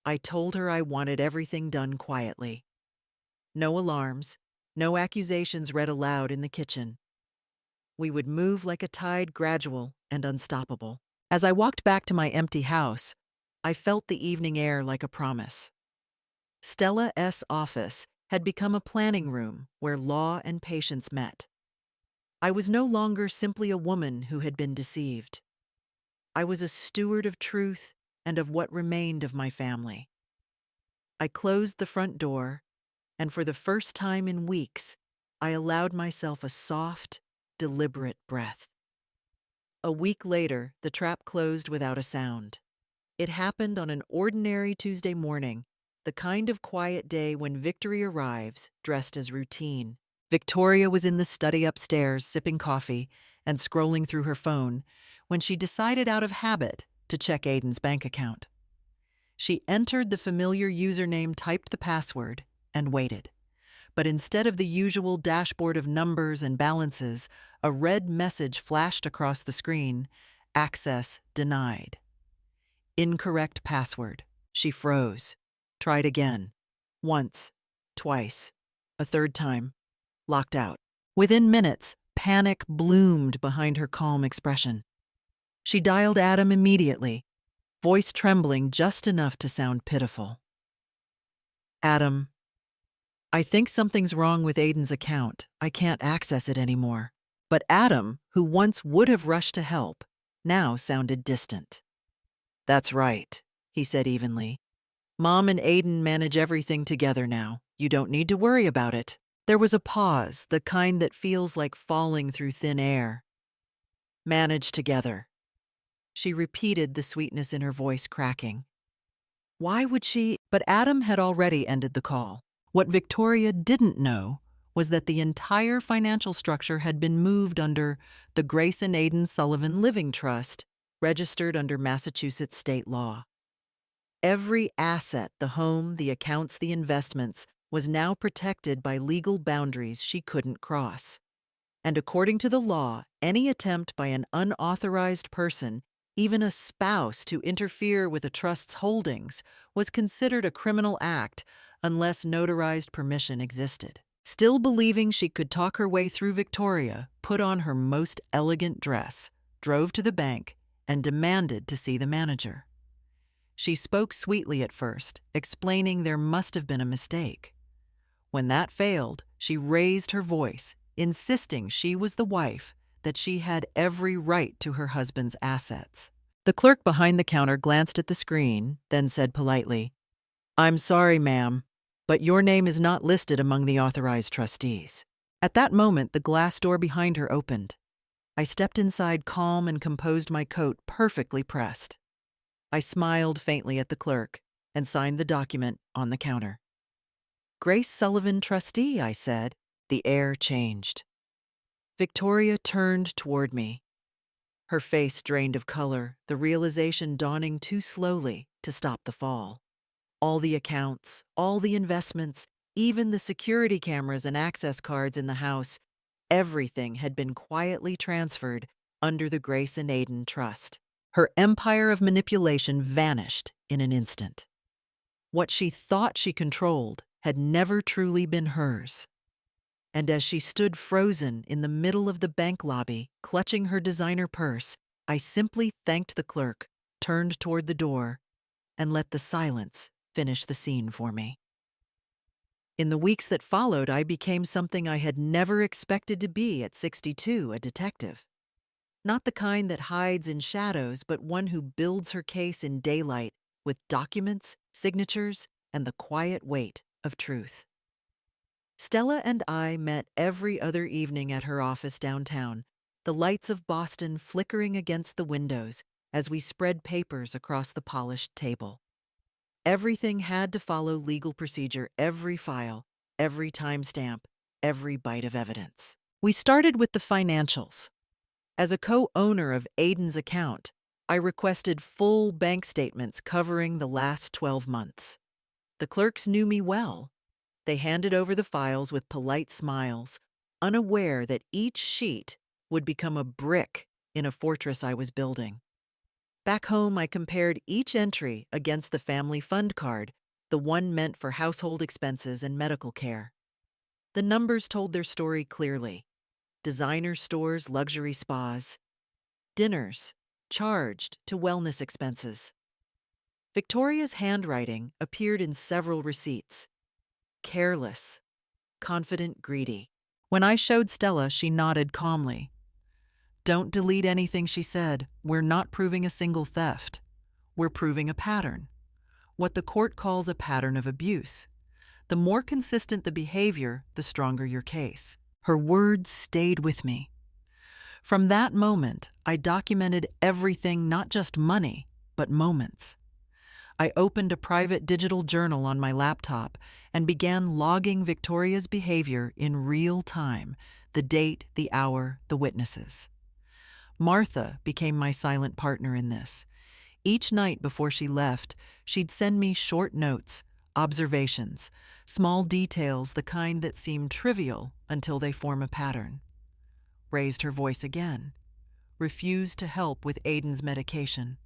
I told her I wanted everything done quietly. No alarms, no accusations read aloud in the kitchen. We would move like a tide, gradual and unstoppable. As I walked back to my empty house, I felt the evening air like a promise. Stella's office had become a planning room where law and patience met. I was no longer simply a woman who had been deceived. I was a steward of truth and of what remained of my family. I closed the front door, and for the first time in weeks, I allowed myself a soft, deliberate breath. A week later, the trap closed without a sound. It happened on an ordinary Tuesday morning, the kind of quiet day when Victory arrives, dressed as routine. Victoria was in the study upstairs, sipping coffee and scrolling through her phone, when she decided out of habit to check Aiden's bank account. She entered the familiar username, typed the password, and waited. But instead of the usual dashboard of numbers and balances, a red message flashed across the screen: access denied. Incorrect password. She froze. Tried again. Once. Twice. A third time. Locked out. Within minutes, panic bloomed behind her calm expression. She dialed Adam immediately, voice trembling just enough to sound pitiful. Adam, I think something's wrong with Aiden's account. I can't access it anymore. But Adam, who once would have rushed to help, now sounded distant. That's right, he said evenly. Mom and Aiden manage everything together now. You don't need to worry about it. There was a pause, the kind that feels like falling through thin air. Manage together. She repeated, the sweetness in her voice cracking. Why would she? But Adam had already ended the call. What Victoria didn't know was that the entire financial structure had been moved under the Grace and Aiden Sullivan Living Trust, registered under Massachusetts state law. Every asset, the home, the accounts, the investments, was now protected by legal boundaries she couldn't cross. And according to the law, any attempt by an unauthorized person, even a spouse, to interfere with a trust's holdings was considered a criminal act unless notarized permission existed. Still believing she could talk her way through, Victoria put on her most elegant dress, drove to the bank, and demanded to see the manager. She spoke sweetly at first, explaining there must have been a mistake. When that failed, she raised her voice, insisting she was the wife, that she had every right to her husband's assets. The clerk behind the counter glanced at the screen, then said politely, I'm sorry, ma'am, but your name is not listed among the authorized trustees. At that moment, the glass door behind her opened. I stepped inside, calm and composed, my coat perfectly pressed. I smiled faintly at the clerk and signed the document on the counter. Grace Sullivan, trustee, I said. The air changed. Victoria turned toward me. Her face drained of color, the realization dawning too slowly to stop the fall. All the accounts, all the investments, even the security cameras and access cards in the house, everything had been quietly transferred under the Grace and Aiden Trust. Her empire of manipulation vanished in an instant. What she thought she controlled had never truly been hers. And as she stood frozen in the middle of the bank lobby, clutching her designer purse, I simply thanked the clerk, turned toward the door, and let the silence finish the scene for me. In the weeks that followed, I became something I had never expected to be at 62, a detective. Not the kind that hides in shadows, but one who builds her case in daylight with documents, signatures, and the quiet weight of truth. Stella and I met every other evening at her office downtown, the lights of Boston flickering against the windows as we spread papers across the polished table. Everything had to follow legal procedure, every file, every timestamp, every bite of evidence. We started with the financials. As a co-owner of Aiden's account, I requested full bank statements covering the last 12 months. The clerks knew me well. They handed over the files with polite smiles, unaware that each sheet would become a brick in a fortress I was building. Back home, I compared each entry against the family fund card, the one meant for household expenses and medical care. The numbers told their story clearly. Designer stores, luxury spas, dinners charged to wellness expenses. Victoria's handwriting appeared in several receipts. Careless, confident, greedy. When I showed Stella, she nodded calmly. "Don't delete anything," she said. "We're not proving a single theft. We're proving a pattern. What the court calls a pattern of abuse. The more consistent the behavior, the stronger your case." Her words stayed with me. From that moment, I documented everything, not just money, but moments. I opened a private digital journal on my laptop and began logging Victoria's behavior in real time, the date, the hour, the witnesses. Martha became my silent partner in this. Each night before she left, she'd send me short notes, observations, small details, the kind that seem trivial until they form a pattern. Raised her voice again. Refused to help with Aiden's medication.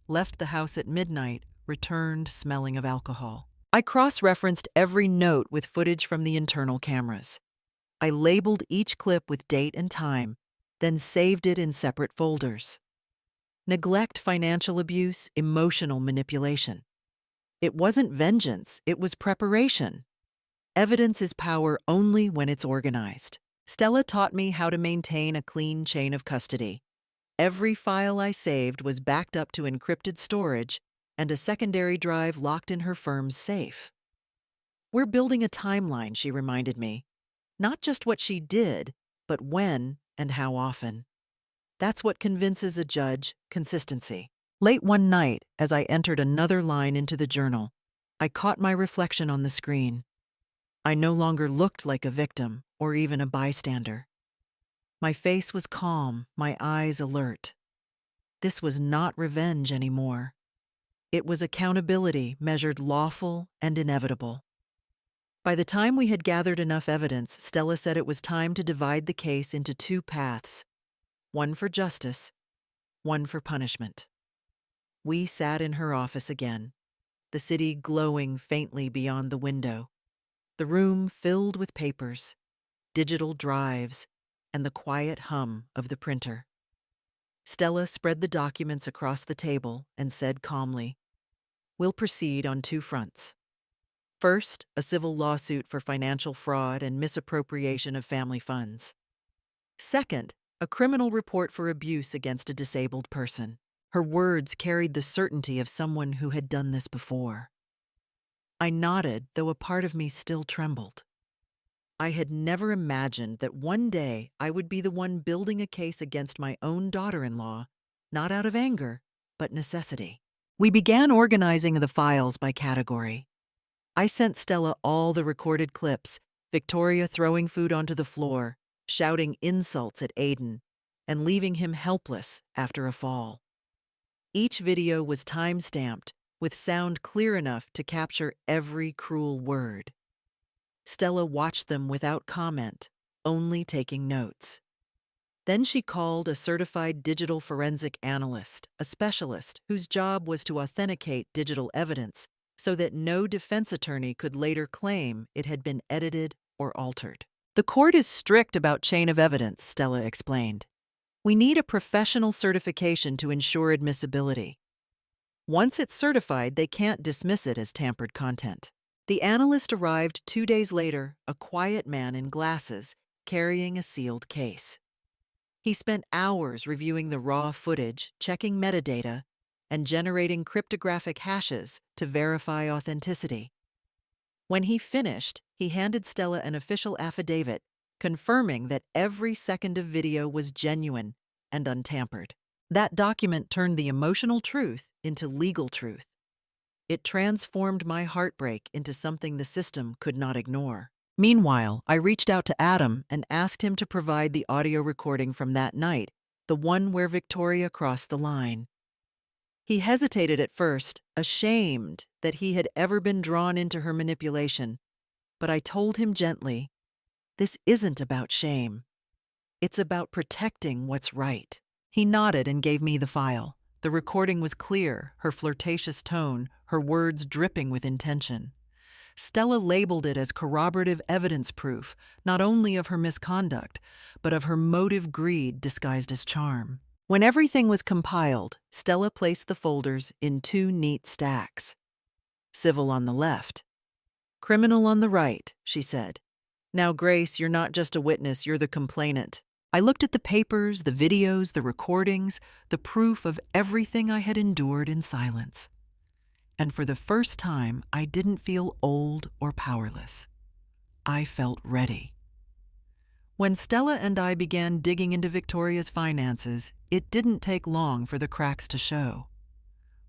Left the house at midnight, returned smelling of alcohol. I cross-referenced every note with footage from the internal cameras. I labeled each clip with date and time, then saved it in separate folders. Neglect, financial abuse, emotional manipulation. It wasn't vengeance, it was preparation. Evidence is power only when it's organized. Stella taught me how to maintain a clean chain of custody. Every file I saved was backed up to encrypted storage and a secondary drive locked in her firm's safe. "We're building a timeline," she reminded me. "Not just what she did, but when and how often. That's what convinces a judge: consistency." Late one night, as I entered another line into the journal, I caught my reflection on the screen. I no longer looked like a victim or even a bystander. My face was calm, my eyes alert. This was not revenge anymore. It was accountability measured lawful and inevitable. By the time we had gathered enough evidence, Stella said it was time to divide the case into two paths, one for justice, one for punishment. We sat in her office again, the city glowing faintly beyond the window, the room filled with papers, digital drives, and the quiet hum of the printer. Stella spread the documents across the table and said calmly, "We'll proceed on two fronts. First, a civil lawsuit for financial fraud and misappropriation of family funds. Second, a criminal report for abuse against a disabled person." Her words carried the certainty of someone who had done this before. I nodded, though a part of me still trembled. I had never imagined that one day I would be the one building a case against my own daughter-in-law, not out of anger, but necessity. We began organizing the files by category. I sent Stella all the recorded clips, Victoria throwing food onto the floor, shouting insults at Aiden, and leaving him helpless after a fall. Each video was time-stamped, with sound clear enough to capture every cruel word. Stella watched them without comment, only taking notes. Then she called a certified digital forensic analyst, a specialist whose job was to authenticate digital evidence so that no defense attorney could later claim it had been edited or altered. "The court is strict about chain of evidence," Stella explained. "We need a professional certification to ensure admissibility. Once it's certified, they can't dismiss it as tampered content." The analyst arrived 2 days later, a quiet man in glasses, carrying a sealed case. He spent hours reviewing the raw footage, checking metadata, and generating cryptographic hashes to verify authenticity. When he finished, he handed Stella an official affidavit confirming that every second of video was genuine and untampered. That document turned the emotional truth into legal truth. It transformed my heartbreak into something the system could not ignore. Meanwhile, I reached out to Adam and asked him to provide the audio recording from that night, the one where Victoria crossed the line. He hesitated at first, ashamed that he had ever been drawn into her manipulation, but I told him gently, "This isn't about shame. It's about protecting what's right." He nodded and gave me the file. The recording was clear, her flirtatious tone, her words dripping with intention. Stella labeled it as corroborative evidence proof, not only of her misconduct, but of her motive greed disguised as charm. When everything was compiled, Stella placed the folders in two neat stacks. Civil on the left, criminal on the right, she said. "Now, Grace, you're not just a witness, you're the complainant." I looked at the papers, the videos, the recordings, the proof of everything I had endured in silence. And for the first time, I didn't feel old or powerless. I felt ready. When Stella and I began digging into Victoria's finances, it didn't take long for the cracks to show.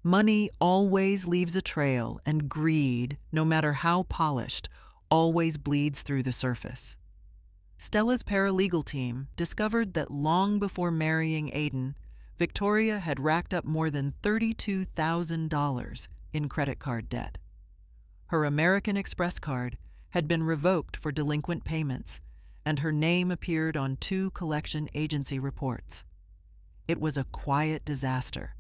Money always leaves a trail, and greed, no matter how polished, always bleeds through the surface. Stella's paralegal team discovered that long before marrying Aiden, Victoria had racked up more than $32,000 in credit card debt. Her American Express card had been revoked for delinquent payments, and her name appeared on 2 collection agency reports. It was a quiet disaster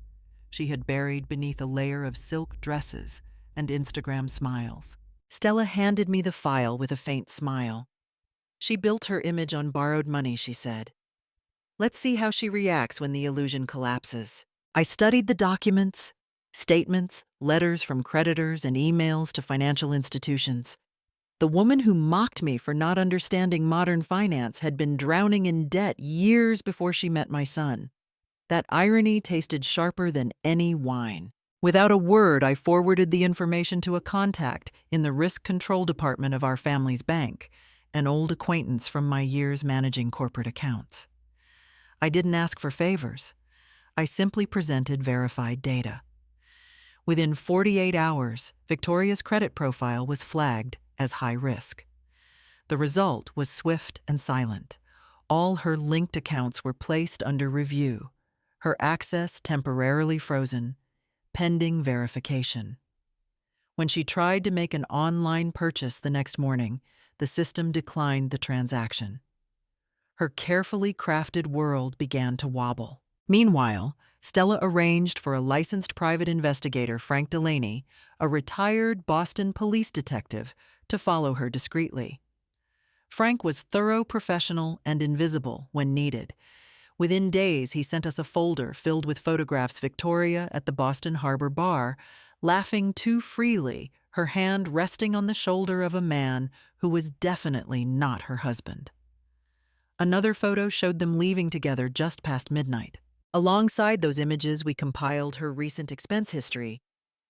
she had buried beneath a layer of silk dresses and Instagram smiles. Stella handed me the file with a faint smile. She built her image on borrowed money, she said. "Let's see how she reacts when the illusion collapses." I studied the documents, statements, letters from creditors, and emails to financial institutions. The woman who mocked me for not understanding modern finance had been drowning in debt years before she met my son. That irony tasted sharper than any wine. Without a word, I forwarded the information to a contact in the risk control department of our family's bank, an old acquaintance from my years managing corporate accounts. I didn't ask for favors. I simply presented verified data. Within 48 hours, Victoria's credit profile was flagged as high risk. The result was swift and silent. All her linked accounts were placed under review, her access temporarily frozen, pending verification. When she tried to make an online purchase the next morning, the system declined the transaction. Her carefully crafted world began to wobble. Meanwhile, Stella arranged for a licensed private investigator, Frank Delaney, a retired Boston police detective, to follow her discreetly. Frank was thorough, professional, and invisible when needed. Within days, he sent us a folder filled with photographs Victoria at the Boston Harbor bar, laughing too freely, her hand resting on the shoulder of a man who was definitely not her husband. Another photo showed them leaving together just past midnight. Alongside those images, we compiled her recent expense history: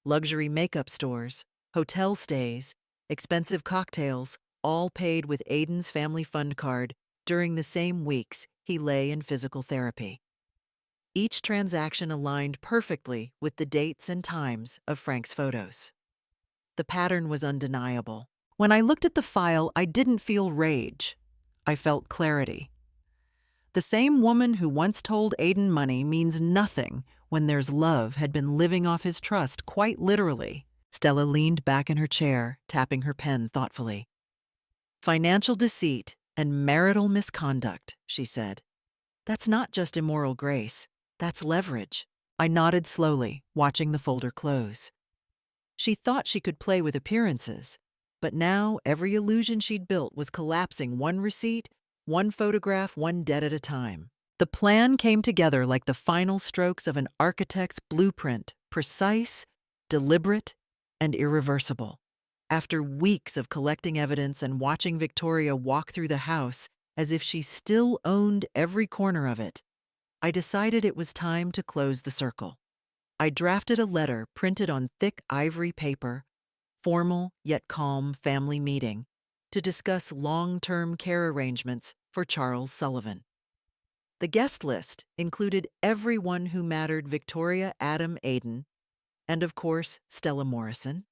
luxury makeup stores, hotel stays, expensive cocktails, all paid with Aiden's family fund card during the same weeks he lay in physical therapy. Each transaction aligned perfectly with the dates and times of Frank's photos. The pattern was undeniable. When I looked at the file, I didn't feel rage. I felt clarity. The same woman who once told Aiden money means nothing when there's love had been living off his trust, quite literally. Stella leaned back in her chair, tapping her pen thoughtfully. "Financial deceit and marital misconduct," she said. "That's not just immoral grace, that's leverage." I nodded slowly, watching the folder close. She thought she could play with appearances, but now every illusion she'd built was collapsing, one receipt, one photograph, one debt at a time. The plan came together like the final strokes of an architect's blueprint, precise, deliberate, and irreversible. After weeks of collecting evidence and watching Victoria walk through the house as if she still owned every corner of it, I decided it was time to close the circle. I drafted a letter printed on thick ivory paper, formal yet calm family meeting, to discuss long-term care arrangements for Charles Sullivan. The guest list included everyone who mattered: Victoria Adam Aden, and of course, Stella Morrison.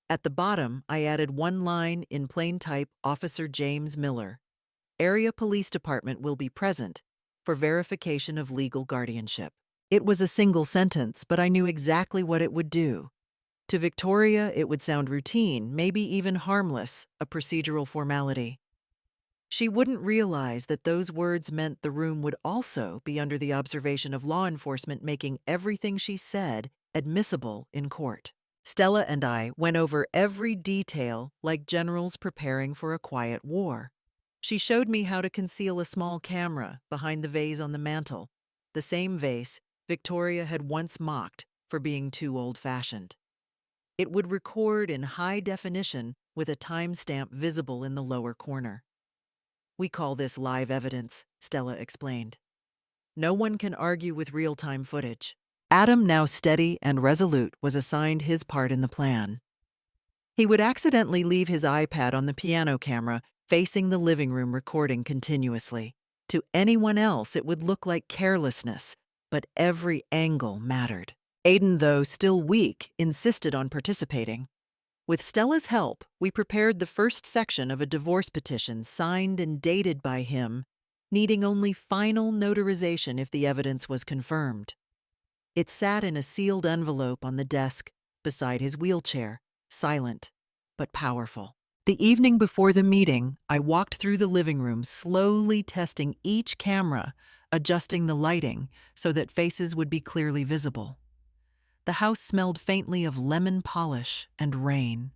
At the bottom, I added one line in plain type: Officer James Miller, Area Police Department, will be present for verification of legal guardianship. It was a single sentence, but I knew exactly what it would do. To Victoria, it would sound routine, maybe even harmless, a procedural formality. She wouldn't realize that those words meant the room would also be under the observation of law enforcement, making everything she said admissible in court. Stella and I went over every detail like generals preparing for a quiet war. She showed me how to conceal a small camera behind the vase on the mantel, the same vase Victoria had once mocked for being too old-fashioned. It would record in high definition with a timestamp visible in the lower corner. "We call this live evidence," Stella explained. "No one can argue with real-time footage." Adam, now steady and resolute, was assigned his part in the plan. He would accidentally leave his iPad on the piano camera, facing the living room, recording continuously. To anyone else, it would look like carelessness, but every angle mattered. Aiden, though still weak, insisted on participating. With Stella's help, we prepared the first section of a divorce petition signed and dated by him, needing only final notarization if the evidence was confirmed. It sat in a sealed envelope on the desk beside his wheelchair, silent but powerful. The evening before the meeting, I walked through the living room, slowly testing each camera, adjusting the lighting so that faces would be clearly visible. The house smelled faintly of lemon polish and rain.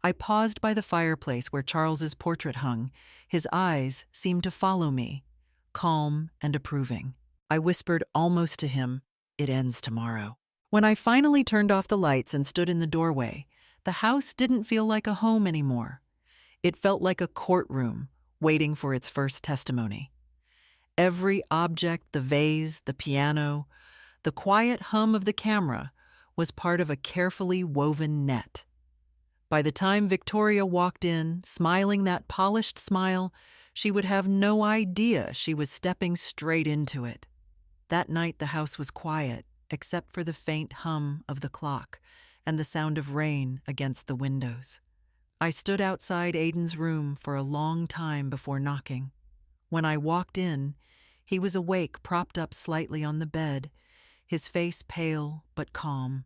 I paused by the fireplace where Charles's portrait hung. His eyes seemed to follow me, calm and approving. I whispered almost to him, "It ends tomorrow." When I finally turned off the lights and stood in the doorway, the house didn't feel like a home anymore. It felt like a courtroom waiting for its first testimony. Every object, the vase, the piano, the quiet hum of the camera, was part of a carefully woven net. By the time Victoria walked in, smiling that polished smile, she would have no idea she was stepping straight into it. That night the house was quiet, except for the faint hum of the clock and the sound of rain against the windows. I stood outside Aiden's room for a long time before knocking. When I walked in, he was awake, propped up slightly on the bed, his face pale but calm.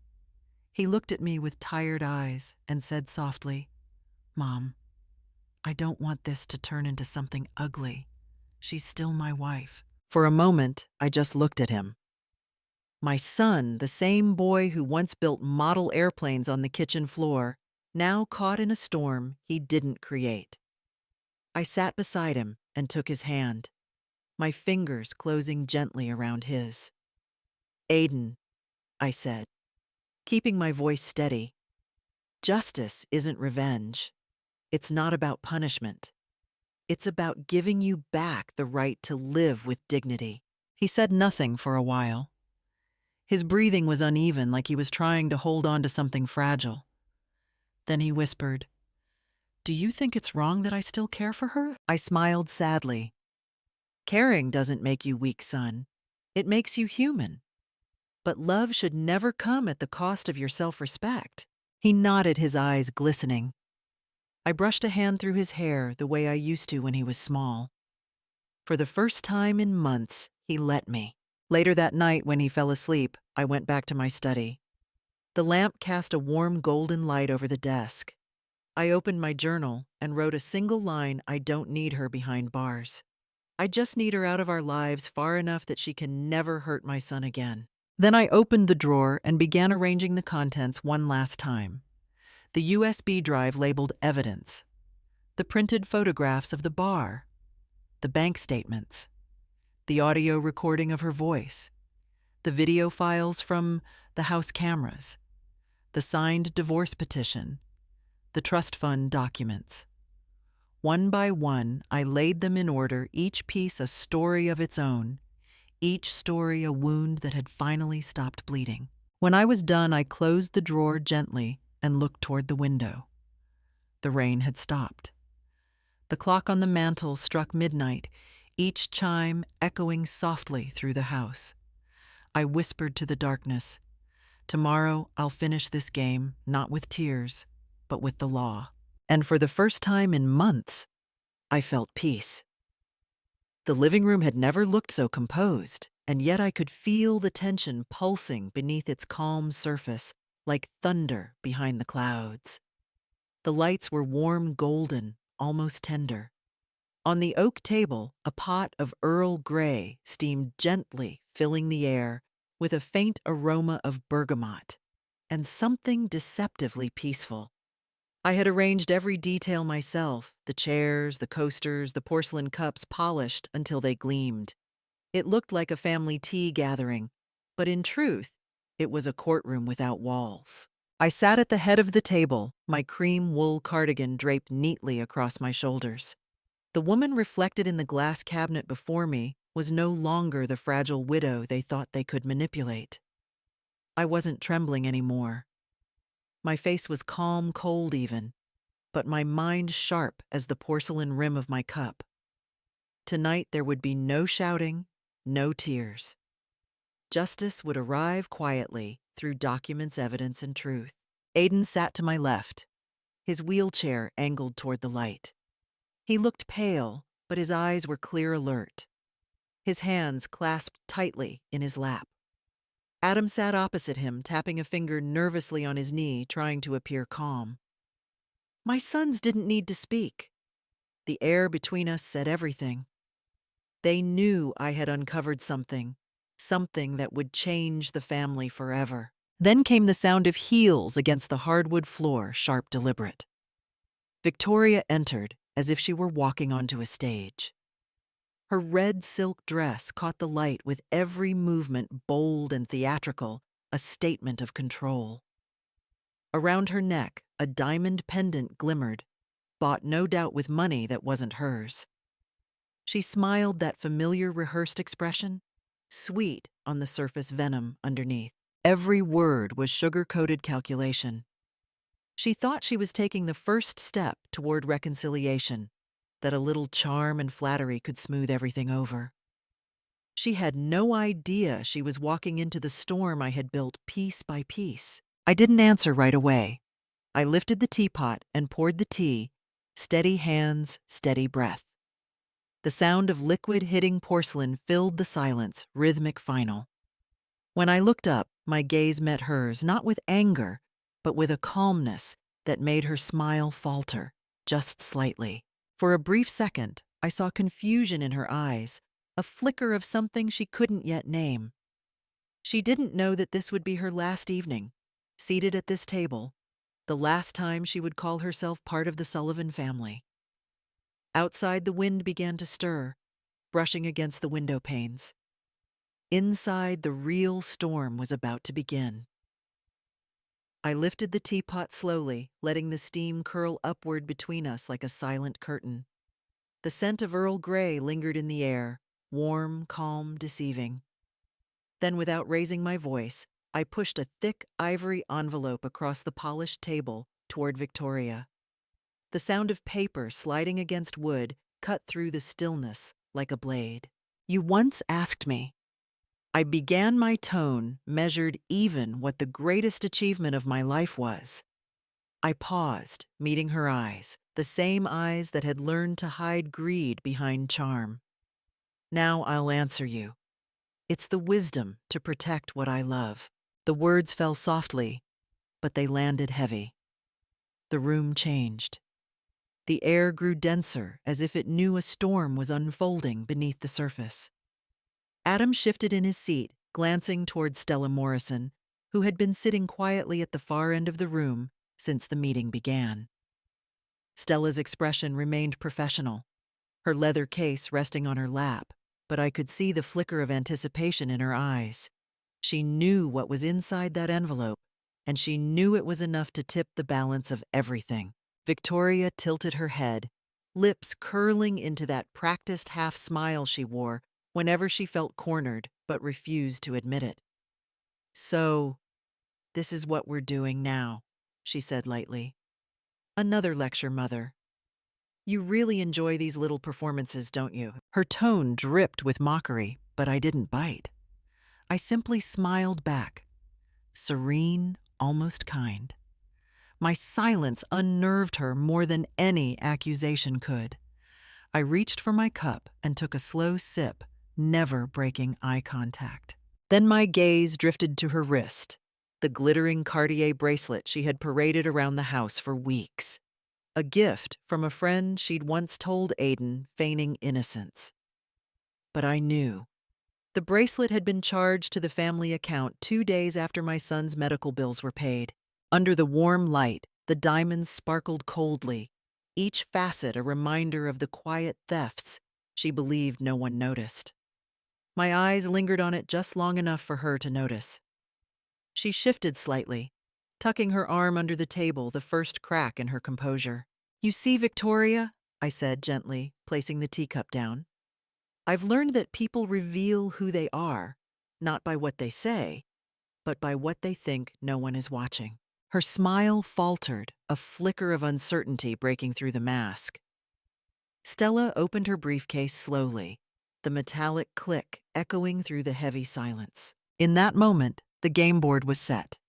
He looked at me with tired eyes and said softly, "Mom, I don't want this to turn into something ugly. She's still my wife." For a moment, I just looked at him. My son, the same boy who once built model airplanes on the kitchen floor, now caught in a storm he didn't create. I sat beside him and took his hand, my fingers closing gently around his. "Aiden," I said, keeping my voice steady, "justice isn't revenge. It's not about punishment. It's about giving you back the right to live with dignity." He said nothing for a while. His breathing was uneven, like he was trying to hold on to something fragile. Then he whispered, "Do you think it's wrong that I still care for her?" I smiled sadly. "Caring doesn't make you weak, son. It makes you human. But love should never come at the cost of your self-respect." He nodded, his eyes glistening. I brushed a hand through his hair the way I used to when he was small. For the first time in months, he let me. Later that night, when he fell asleep, I went back to my study. The lamp cast a warm golden light over the desk. I opened my journal and wrote a single line: "I don't need her behind bars. I just need her out of our lives far enough that she can never hurt my son again." Then I opened the drawer and began arranging the contents one last time. The USB drive labeled evidence, the printed photographs of the bar, the bank statements, the audio recording of her voice, the video files from the house cameras, the signed divorce petition, the trust fund documents. One by one, I laid them in order, each piece a story of its own, each story a wound that had finally stopped bleeding. When I was done, I closed the drawer gently and looked toward the window. The rain had stopped. The clock on the mantel struck midnight, each chime echoing softly through the house. I whispered to the darkness, "Tomorrow I'll finish this game, not with tears, but with the law." And for the first time in months, I felt peace. The living room had never looked so composed, and yet I could feel the tension pulsing beneath its calm surface, like thunder behind the clouds. The lights were warm golden, almost tender. On the oak table, a pot of Earl Grey steamed gently, filling the air with a faint aroma of bergamot and something deceptively peaceful. I had arranged every detail myself, the chairs, the coasters, the porcelain cups polished until they gleamed. It looked like a family tea gathering, but in truth, it was a courtroom without walls. I sat at the head of the table, my cream wool cardigan draped neatly across my shoulders. The woman reflected in the glass cabinet before me was no longer the fragile widow they thought they could manipulate. I wasn't trembling anymore. My face was calm, cold even, but my mind sharp as the porcelain rim of my cup. Tonight there would be no shouting, no tears. Justice would arrive quietly through documents, evidence, and truth. Aiden sat to my left, his wheelchair angled toward the light. He looked pale, but his eyes were clear alert. His hands clasped tightly in his lap. Adam sat opposite him, tapping a finger nervously on his knee, trying to appear calm. My sons didn't need to speak. The air between us said everything. They knew I had uncovered something that would change the family forever. Then came the sound of heels against the hardwood floor, sharp, deliberate. Victoria entered as if she were walking onto a stage. Her red silk dress caught the light with every movement bold and theatrical, a statement of control. Around her neck, a diamond pendant glimmered, bought no doubt with money that wasn't hers. She smiled that familiar rehearsed expression, sweet on the surface, venom underneath. Every word was sugar-coated calculation. She thought she was taking the first step toward reconciliation, that a little charm and flattery could smooth everything over. She had no idea she was walking into the storm I had built piece by piece. I didn't answer right away. I lifted the teapot and poured the tea, steady hands, steady breath. The sound of liquid hitting porcelain filled the silence, rhythmic final. When I looked up, my gaze met hers, not with anger, but with a calmness that made her smile falter, just slightly. For a brief second, I saw confusion in her eyes, a flicker of something she couldn't yet name. She didn't know that this would be her last evening, seated at this table, the last time she would call herself part of the Sullivan family. Outside, the wind began to stir, brushing against the window panes. Inside, the real storm was about to begin. I lifted the teapot slowly, letting the steam curl upward between us like a silent curtain. The scent of Earl Grey lingered in the air, warm, calm, deceiving. Then, without raising my voice, I pushed a thick ivory envelope across the polished table toward Victoria. The sound of paper sliding against wood cut through the stillness like a blade. "You once asked me." I began, my tone measured even what the greatest achievement of my life was. I paused, meeting her eyes, the same eyes that had learned to hide greed behind charm. "Now I'll answer you. It's the wisdom to protect what I love." The words fell softly, but they landed heavy. The room changed. The air grew denser, as if it knew a storm was unfolding beneath the surface. Adam shifted in his seat, glancing toward Stella Morrison, who had been sitting quietly at the far end of the room since the meeting began. Stella's expression remained professional, her leather case resting on her lap, but I could see the flicker of anticipation in her eyes. She knew what was inside that envelope, and she knew it was enough to tip the balance of everything. Victoria tilted her head, lips curling into that practiced half smile she wore whenever she felt cornered but refused to admit it. "So, "This is what we're doing now," she said lightly. "Another lecture, Mother. You really enjoy these little performances, don't you?" Her tone dripped with mockery, but I didn't bite. I simply smiled back, serene, almost kind. My silence unnerved her more than any accusation could. I reached for my cup and took a slow sip, never breaking eye contact. Then my gaze drifted to her wrist, the glittering Cartier bracelet she had paraded around the house for weeks. A gift from a friend she'd once told Aiden, feigning innocence. But I knew. The bracelet had been charged to the family account 2 days after my son's medical bills were paid. Under the warm light, the diamonds sparkled coldly, each facet a reminder of the quiet thefts she believed no one noticed. My eyes lingered on it just long enough for her to notice. She shifted slightly, tucking her arm under the table, the first crack in her composure. "You see, Victoria," I said gently, placing the teacup down. "I've learned that people reveal who they are, not by what they say, but by what they think no one is watching." Her smile faltered, a flicker of uncertainty breaking through the mask. Stella opened her briefcase slowly, the metallic click echoing through the heavy silence. In that moment, the game board was set.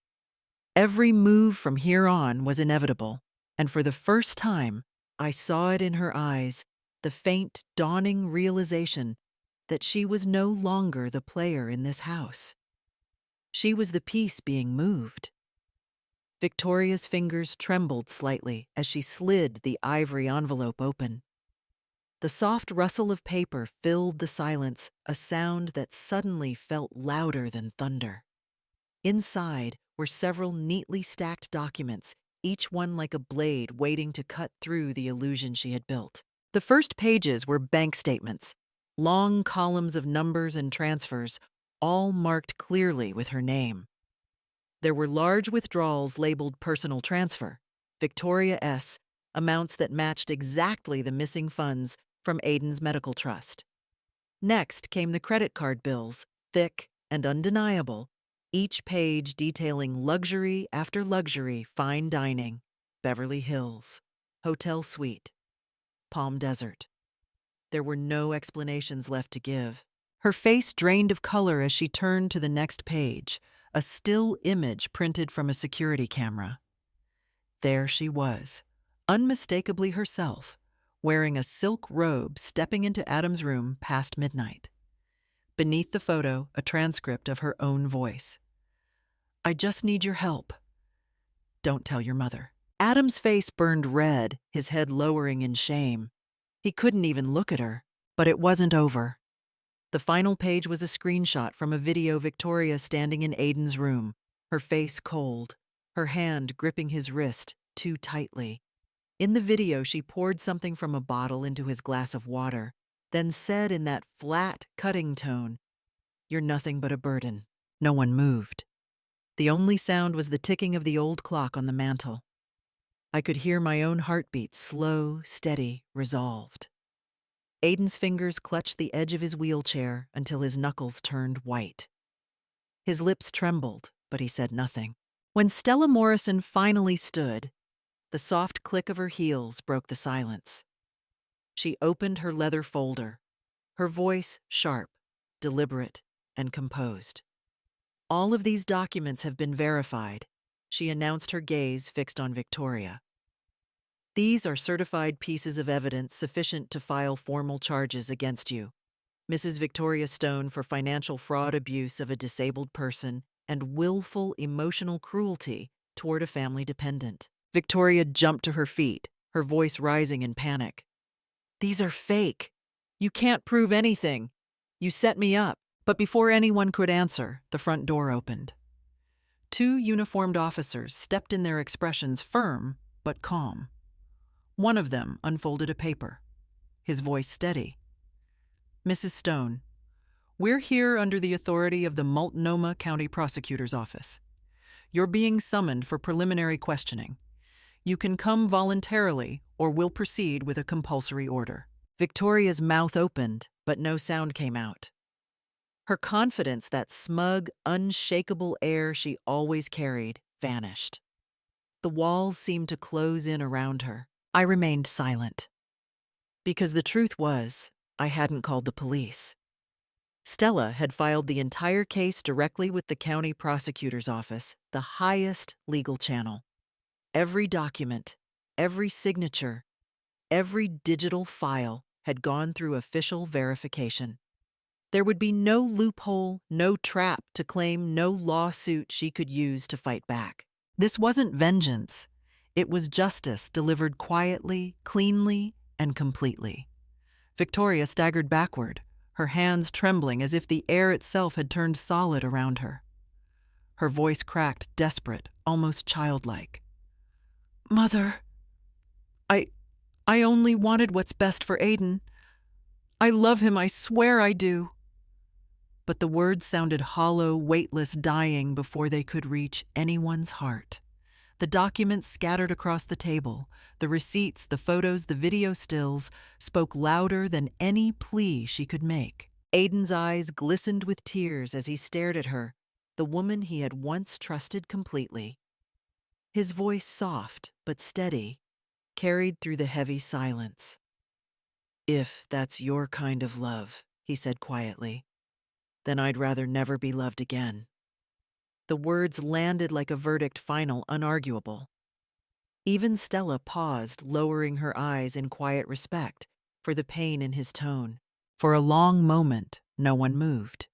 Every move from here on was inevitable, and for the first time, I saw it in her eyes, the faint, dawning realization that she was no longer the player in this house. She was the piece being moved. Victoria's fingers trembled slightly as she slid the ivory envelope open. The soft rustle of paper filled the silence, a sound that suddenly felt louder than thunder. Inside were several neatly stacked documents, each one like a blade waiting to cut through the illusion she had built. The first pages were bank statements, long columns of numbers and transfers, all marked clearly with her name. There were large withdrawals labeled personal transfer, Victoria S., amounts that matched exactly the missing funds from Aiden's medical trust. Next came the credit card bills, thick and undeniable, each page detailing luxury after luxury, fine dining, Beverly Hills, hotel suite, Palm Desert. There were no explanations left to give. Her face drained of color as she turned to the next page, a still image printed from a security camera. There she was, unmistakably herself, wearing a silk robe, stepping into Adam's room past midnight. Beneath the photo, a transcript of her own voice. "I just need your help. Don't tell your mother." Adam's face burned red, his head lowering in shame. He couldn't even look at her, but it wasn't over. The final page was a screenshot from a video Victoria standing in Aiden's room, her face cold, her hand gripping his wrist too tightly. In the video, she poured something from a bottle into his glass of water, then said in that flat, cutting tone, "You're nothing but a burden." No one moved. The only sound was the ticking of the old clock on the mantel. I could hear my own heartbeat, slow, steady, resolved. Aiden's fingers clutched the edge of his wheelchair until his knuckles turned white. His lips trembled, but he said nothing. When Stella Morrison finally stood, the soft click of her heels broke the silence. She opened her leather folder, her voice sharp, deliberate, and composed. "All of these documents have been verified," she announced, her gaze fixed on Victoria. "These are certified pieces of evidence sufficient to file formal charges against you, Mrs. Victoria Stone, for financial fraud, abuse of a disabled person, and willful emotional cruelty toward a family dependent." Victoria jumped to her feet, her voice rising in panic. "These are fake. You can't prove anything. You set me up." But before anyone could answer, the front door opened. 2 uniformed officers stepped in, their expressions firm but calm. One of them unfolded a paper, his voice steady. "Mrs. Stone, we're here under the authority of the Multnomah County Prosecutor's Office. You're being summoned for preliminary questioning. You can come voluntarily or we'll proceed with a compulsory order." Victoria's mouth opened, but no sound came out. Her confidence, that smug, unshakable air she always carried, vanished. The walls seemed to close in around her. I remained silent. Because the truth was, I hadn't called the police. Stella had filed the entire case directly with the county prosecutor's office, the highest legal channel. Every document, every signature, every digital file had gone through official verification. There would be no loophole, no trap to claim, no lawsuit she could use to fight back. This wasn't vengeance. It was justice delivered quietly, cleanly, and completely. Victoria staggered backward, her hands trembling as if the air itself had turned solid around her. Her voice cracked, desperate, almost childlike. "Mother, I only wanted what's best for Aiden. I love him, I swear I do." But the words sounded hollow, weightless, dying before they could reach anyone's heart. The documents scattered across the table, the receipts, the photos, the video stills, spoke louder than any plea she could make. Aiden's eyes glistened with tears as he stared at her, the woman he had once trusted completely. His voice, soft but steady, carried through the heavy silence. "If that's your kind of love," he said quietly, "then I'd rather never be loved again." The words landed like a verdict, final, unarguable. Even Stella paused, lowering her eyes in quiet respect for the pain in his tone. For a long moment, no one moved.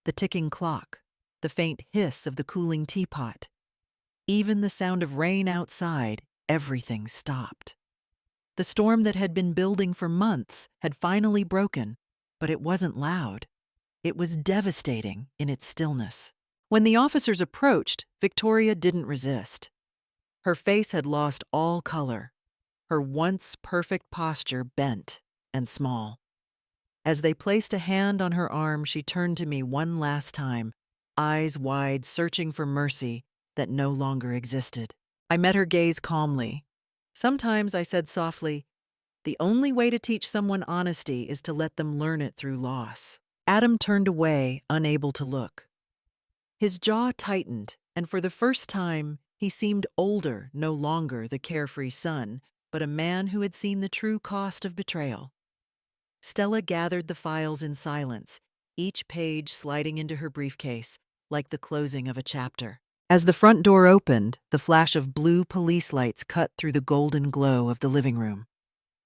The ticking clock, the faint hiss of the cooling teapot, even the sound of rain outside, everything stopped. The storm that had been building for months had finally broken, but it wasn't loud. It was devastating in its stillness. When the officers approached, Victoria didn't resist. Her face had lost all color, her once perfect posture bent and small. As they placed a hand on her arm, she turned to me one last time, eyes wide, searching for mercy that no longer existed. I met her gaze calmly. Sometimes, I said softly, the only way to teach someone honesty is to let them learn it through loss. Adam turned away, unable to look. His jaw tightened, and for the first time, he seemed older, no longer the carefree son, but a man who had seen the true cost of betrayal. Stella gathered the files in silence, each page sliding into her briefcase, like the closing of a chapter. As the front door opened, the flash of blue police lights cut through the golden glow of the living room.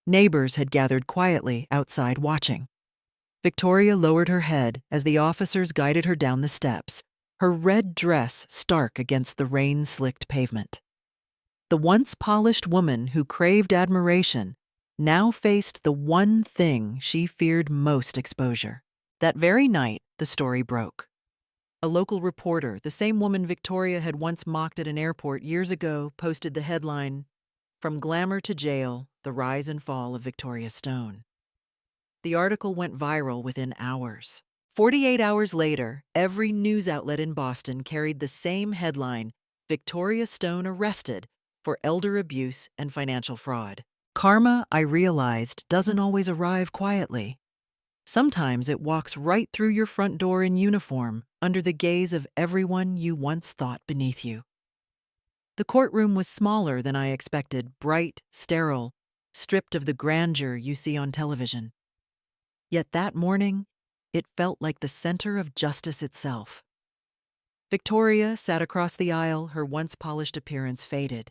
Neighbors had gathered quietly outside watching. Victoria lowered her head as the officers guided her down the steps, her red dress stark against the rain-slicked pavement. The once polished woman who craved admiration now faced the one thing she feared most: exposure. That very night, the story broke. A local reporter, the same woman Victoria had once mocked at an airport years ago, posted the headline, "From Glamour to Jail, the Rise and Fall of Victoria Stone." The article went viral within hours. 48 hours later, every news outlet in Boston carried the same headline, "Victoria Stone arrested for elder abuse and financial fraud." Karma, I realized, doesn't always arrive quietly. Sometimes it walks right through your front door in uniform, under the gaze of everyone you once thought beneath you. The courtroom was smaller than I expected, bright, sterile, stripped of the grandeur you see on television. Yet that morning, it felt like the center of justice itself. Victoria sat across the aisle, her once polished appearance faded.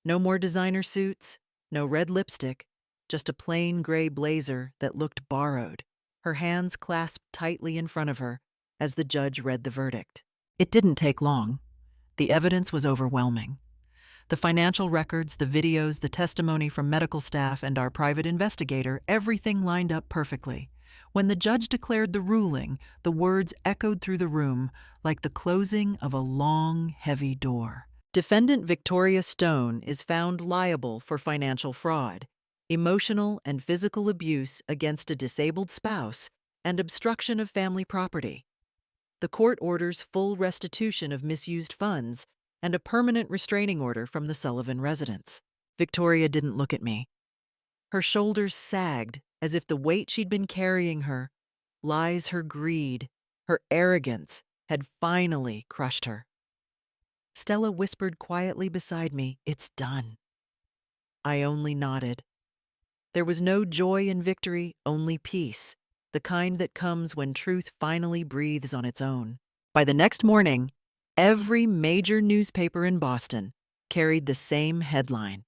No more designer suits, no red lipstick, just a plain gray blazer that looked borrowed, her hands clasped tightly in front of her as the judge read the verdict. It didn't take long. The evidence was overwhelming. The financial records, the videos, the testimony from medical staff and our private investigator, everything lined up perfectly. When the judge declared the ruling, the words echoed through the room like the closing of a long, heavy door. Defendant Victoria Stone is found liable for financial fraud, emotional and physical abuse against a disabled spouse, and obstruction of family property. The court orders full restitution of misused funds and a permanent restraining order from the Sullivan residence. Victoria didn't look at me. Her shoulders sagged as if the weight she'd been carrying her, lies, her greed, Her arrogance had finally crushed her. Stella whispered quietly beside me, "It's done." I only nodded. There was no joy in victory, only peace, the kind that comes when truth finally breathes on its own. By the next morning, every major newspaper in Boston carried the same headline: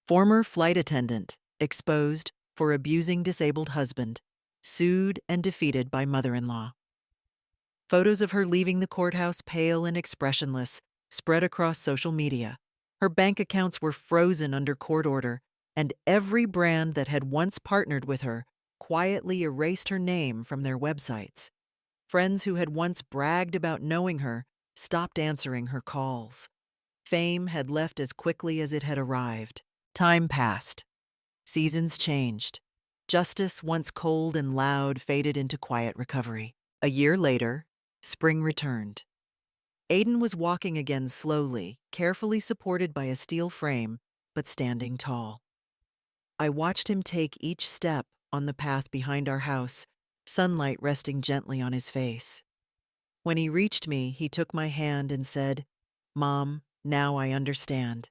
Former flight attendant exposed for abusing disabled husband, sued and defeated by mother-in-law. Photos of her leaving the courthouse pale and expressionless spread across social media. Her bank accounts were frozen under court order, and every brand that had once partnered with her quietly erased her name from their websites. Friends who had once bragged about knowing her stopped answering her calls. Fame had left as quickly as it had arrived. Time passed. Seasons changed. Justice, once cold and loud, faded into quiet recovery. A year later, spring returned. Aiden was walking again slowly, carefully supported by a steel frame, but standing tall. I watched him take each step on the path behind our house, sunlight resting gently on his face. When he reached me, he took my hand and said, "Mom, now I understand.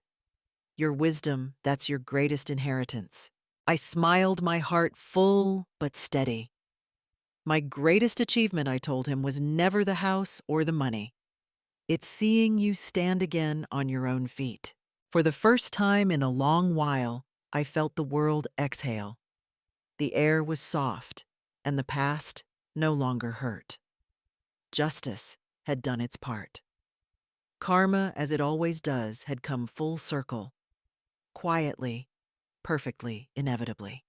Your wisdom, that's your greatest inheritance." I smiled, my heart full but steady. My greatest achievement, I told him, was never the house or the money. It's seeing you stand again on your own feet. For the first time in a long while, I felt the world exhale. The air was soft, and the past no longer hurt. Justice had done its part. Karma, as it always does, had come full circle. Quietly, perfectly, inevitably.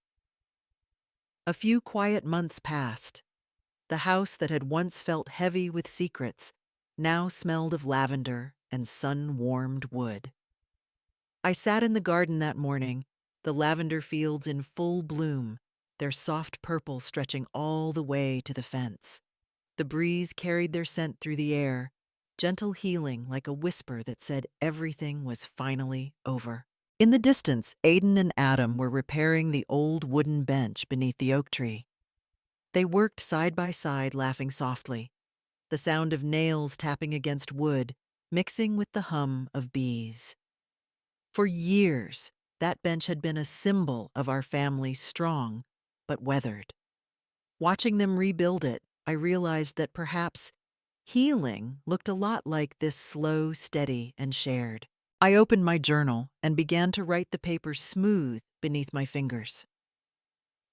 A few quiet months passed. The house that had once felt heavy with secrets now smelled of lavender and sun-warmed wood. I sat in the garden that morning, the lavender fields in full bloom, their soft purple stretching all the way to the fence. The breeze carried their scent through the air, gentle healing like a whisper that said everything was finally over. In the distance, Aiden and Adam were repairing the old wooden bench beneath the oak tree. They worked side by side, laughing softly, the sound of nails tapping against wood, mixing with the hum of bees. For years, that bench had been a symbol of our family, strong but weathered. Watching them rebuild it, I realized that perhaps healing looked a lot like this: slow, steady, and shared. I opened my journal and began to write the paper smooth beneath my fingers.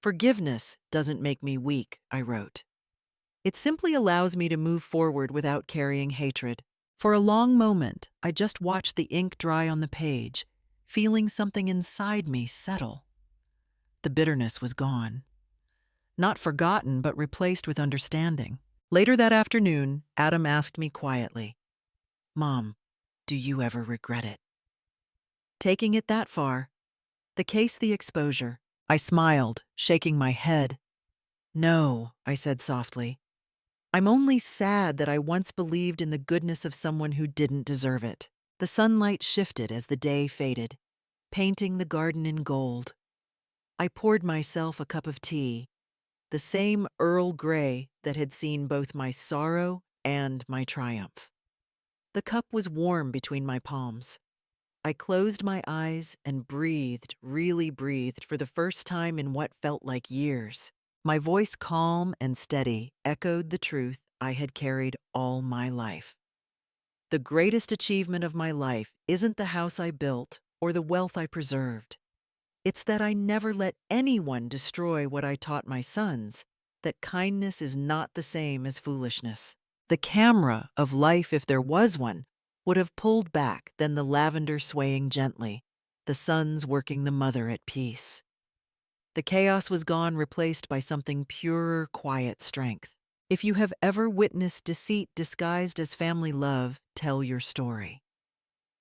"Forgiveness doesn't make me weak," I wrote. "It simply allows me to move forward without carrying hatred." For a long moment, I just watched the ink dry on the page, feeling something inside me settle. The bitterness was gone. Not forgotten, but replaced with understanding. Later that afternoon, Adam asked me quietly, "Mom, do you ever regret it?" Taking it that far, the case, the exposure. I smiled, shaking my head. "No," I said softly. "I'm only sad that I once believed in the goodness of someone who didn't deserve it." The sunlight shifted as the day faded, painting the garden in gold. I poured myself a cup of tea, the same Earl Grey that had seen both my sorrow and my triumph. The cup was warm between my palms. I closed my eyes and breathed, really breathed, for the first time in what felt like years. My voice, calm and steady, echoed the truth I had carried all my life. The greatest achievement of my life isn't the house I built or the wealth I preserved. It's that I never let anyone destroy what I taught my sons, that kindness is not the same as foolishness. The camera of life, if there was one, would have pulled back, then the lavender swaying gently, the sons working the mother at peace. The chaos was gone, replaced by something purer, quiet strength. If you have ever witnessed deceit disguised as family love, tell your story.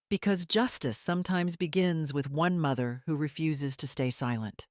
Because justice sometimes begins with one mother who refuses to stay silent.